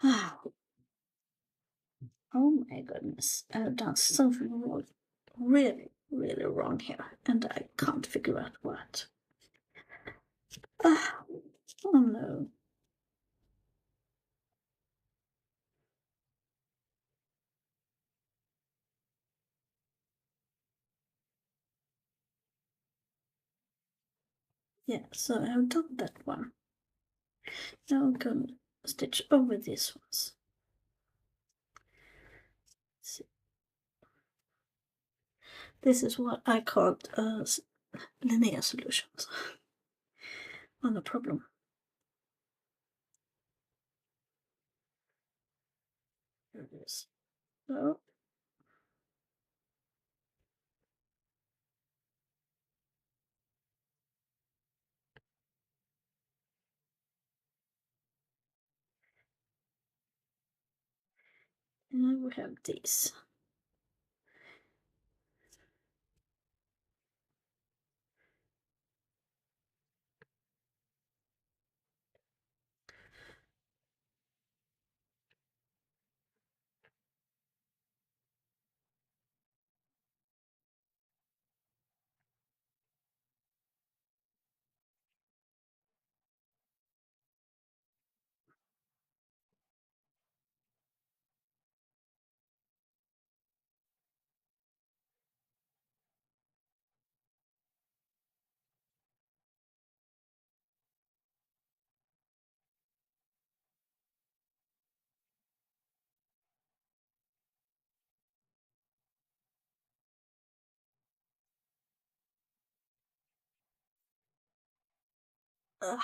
Ah, oh my goodness, I've done something really, really wrong here, and I can't figure out what. Ah, oh no. Yeah, so I've done that one. Now I'm gonna stitch over these ones. See. This is what I called linear solutions on a problem. Here it is. So, and we have these. Ugh.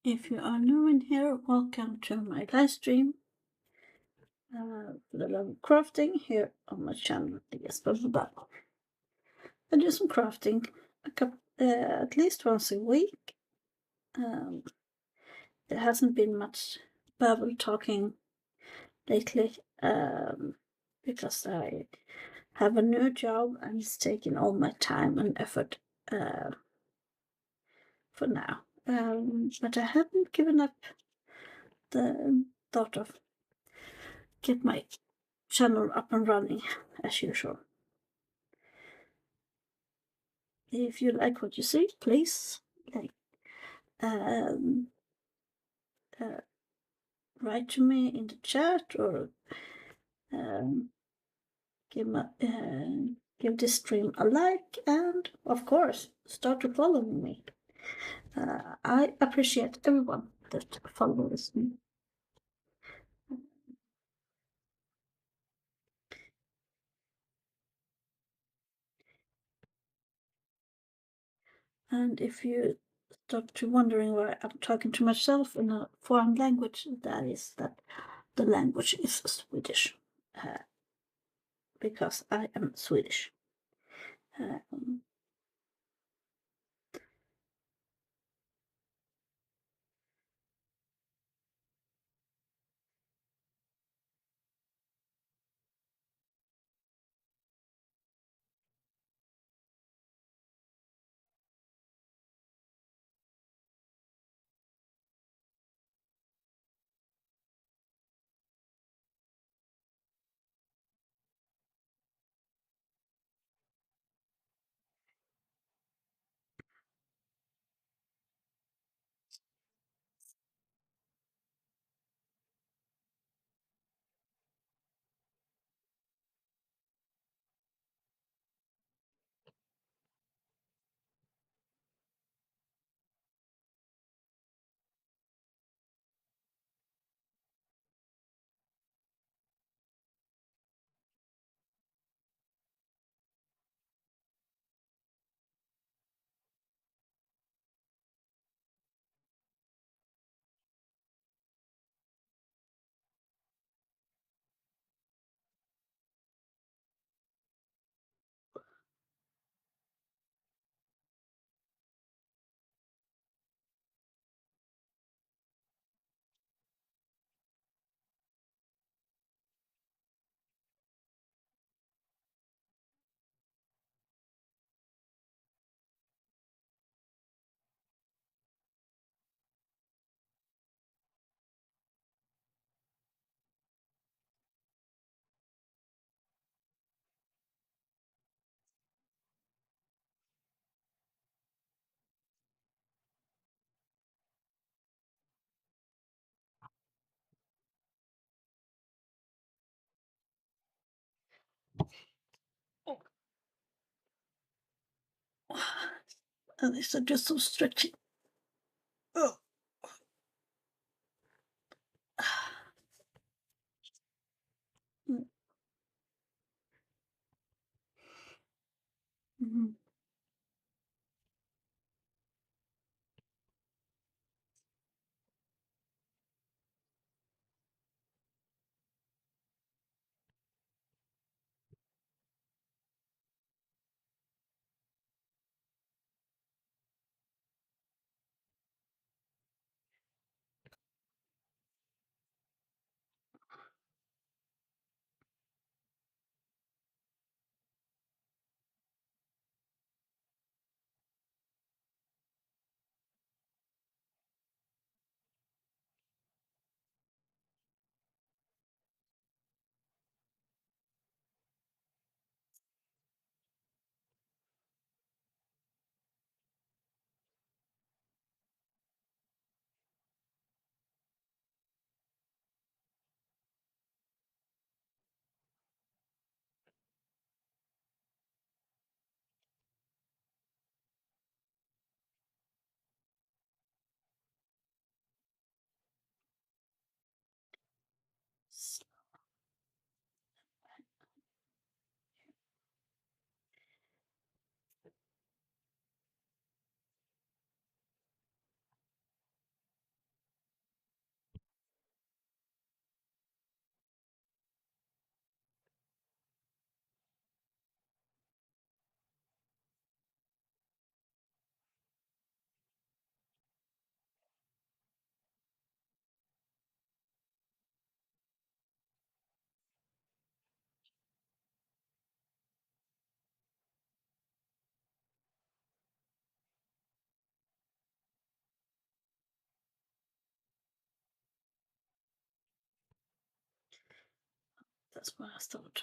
If you are new in here, welcome to my live stream for the love of crafting here on my channel. Yes, blah, blah, blah. I do some crafting at least once a week. There hasn't been much babble talking lately because I have a new job and it's taking all my time and effort for now. But I haven't given up the thought of get my channel up and running as usual. If you like what you see, please like write to me in the chat or give this stream a like, and of course start to follow me. I appreciate everyone that follows me. And if you start to wondering why I'm talking to myself in a foreign language, that is that the language is Swedish, because I am Swedish. And these are just so stretchy. Oh. Mm-hmm. That's what I thought.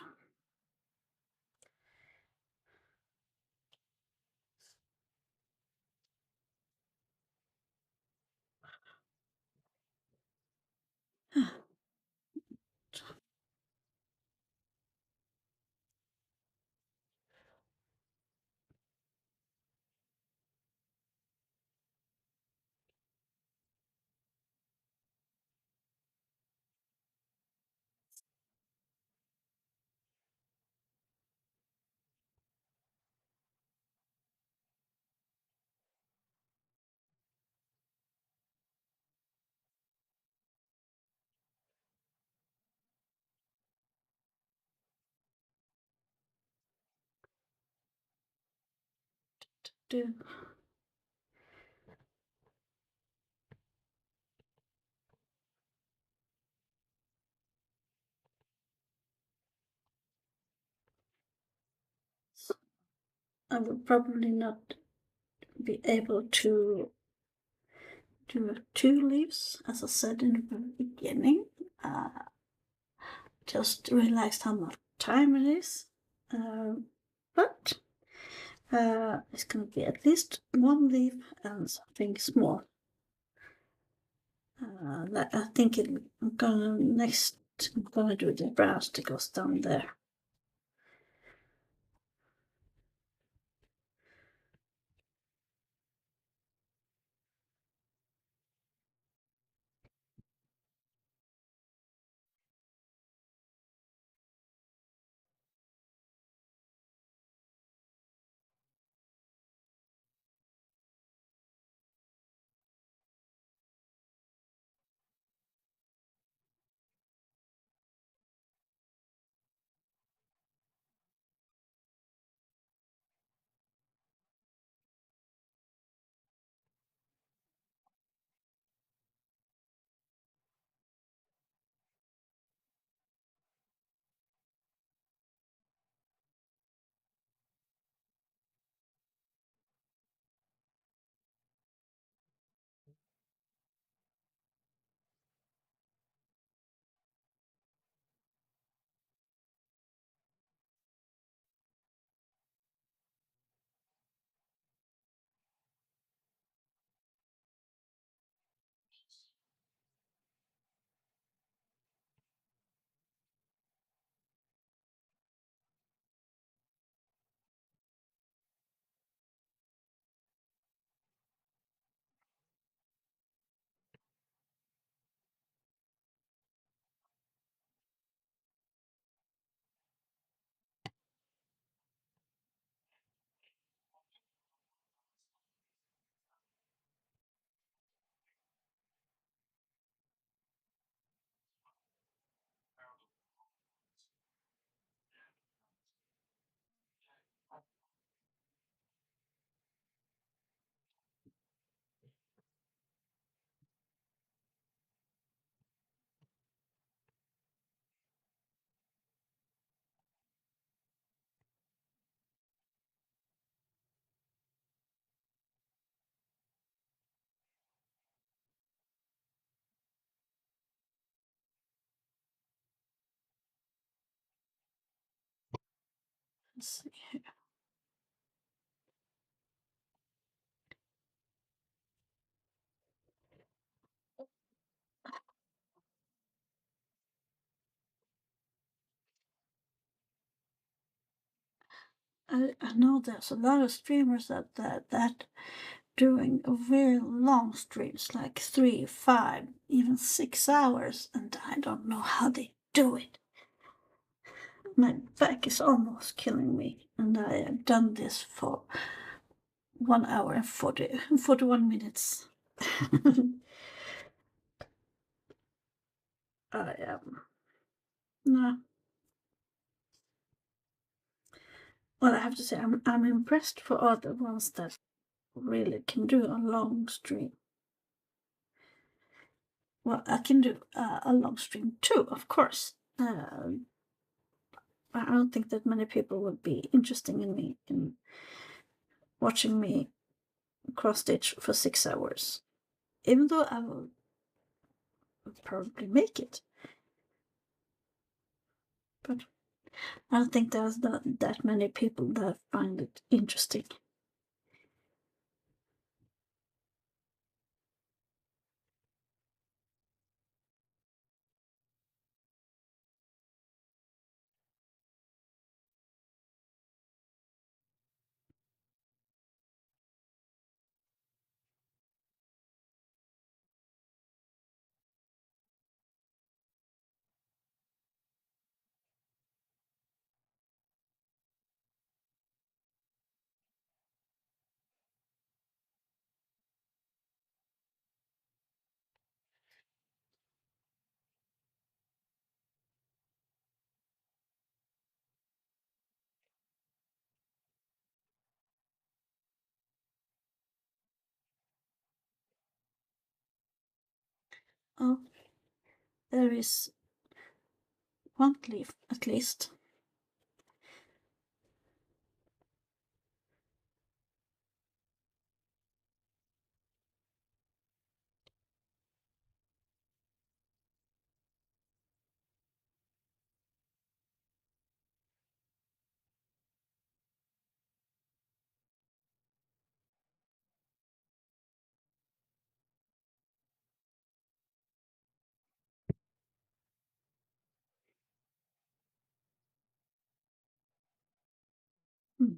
Do. I would probably not be able to do 2 leaves, as I said in the beginning. Just realized how much time it is. But it's going to be at least 1 leaf and something small. I think I'm gonna do the branch that goes down there. Let's see here. I know there's a lot of streamers that doing very long streams, like 3, 5, even 6 hours, and I don't know how they do it. My back is almost killing me, and I have done this for 1 hour and 41 minutes. I am. No. Well, I have to say, I'm impressed for all the ones that really can do a long stream. Well, I can do a long stream too, of course. I don't think that many people would be interested in watching me cross stitch for 6 hours, even though I will probably make it. but I don't think there's that many people that find it interesting. Oh, there is one leaf at least. Hmm.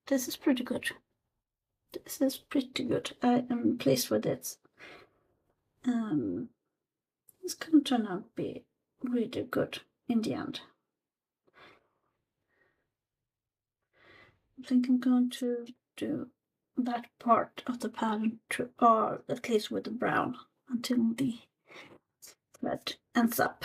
this is pretty good. This is pretty good. I am pleased with it. It's gonna turn out to be really good in the end. I think I'm going to do that part of the pattern to, or at least with the brown, until the thread ends up.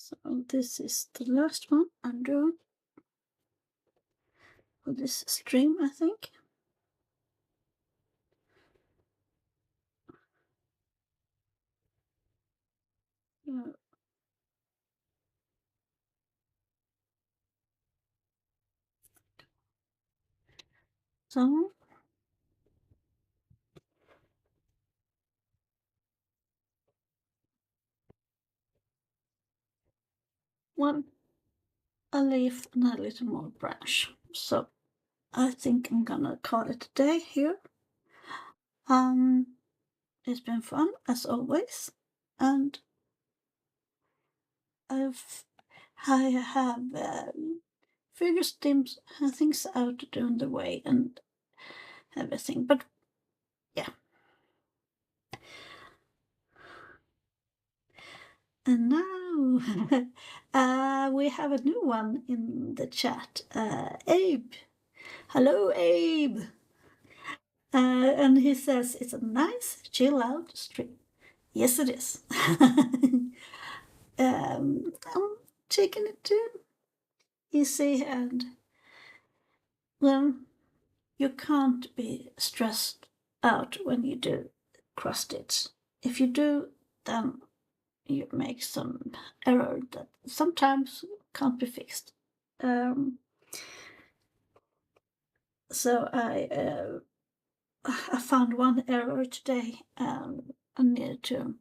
So this is the last one I'm doing for this stream, I think. Yeah. So one a leaf and a little more branch. So I think I'm gonna call it a day here. It's been fun as always, and I have figured things out during the way and everything. But yeah, and now we have a new one in the chat. Abe, hello, Abe. and he says it's a nice chill out stream. Yes, it is. I'm taking it too easy, and well, you can't be stressed out when you do cross stitch. If you do, then you make some error that sometimes can't be fixed. So I found one error today. I needed to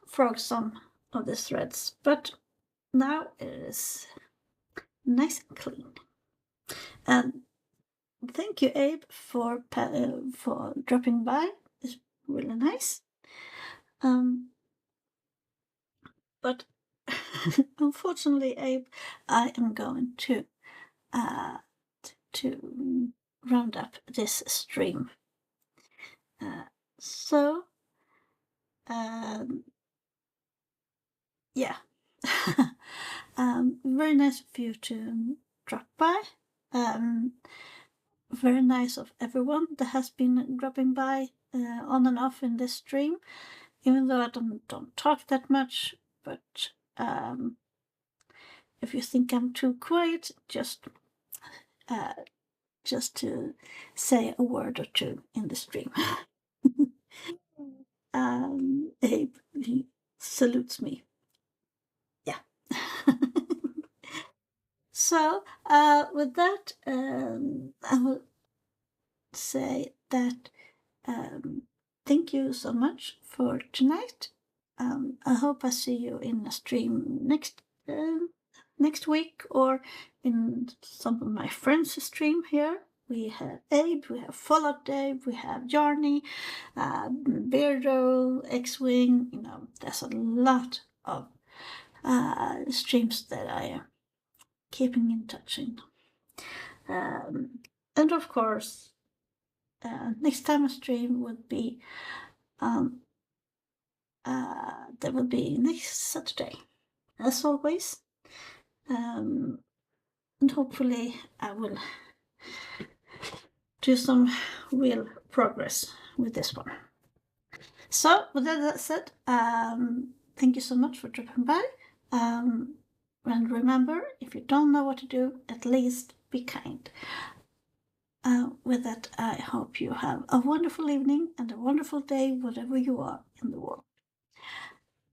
frog some of the threads, but now it is nice and clean. And thank you, Abe, for dropping by. It's really nice. But unfortunately, Abe, I am going to round up this stream. So, yeah. Very nice of you to drop by. Very nice of everyone that has been dropping by on and off in this stream, even though I don't talk that much. But if you think I'm too quiet, just to say a word or two in the stream. Abe, he salutes me. Yeah. So, with that, I will say that thank you so much for tonight. I hope I see you in a stream next week, or in some of my friends' stream here. We have Abe, we have Fallout Dave, we have Jarny, Beardo, X-Wing. You know, there's a lot of streams that I am keeping in touch in. And of course, next time I stream would be that will be next Saturday, as always. And hopefully I will do some real progress with this one. So with that said, thank you so much for dropping by. And remember, if you don't know what to do, at least be kind. With that, I hope you have a wonderful evening and a wonderful day, whatever you are in the world.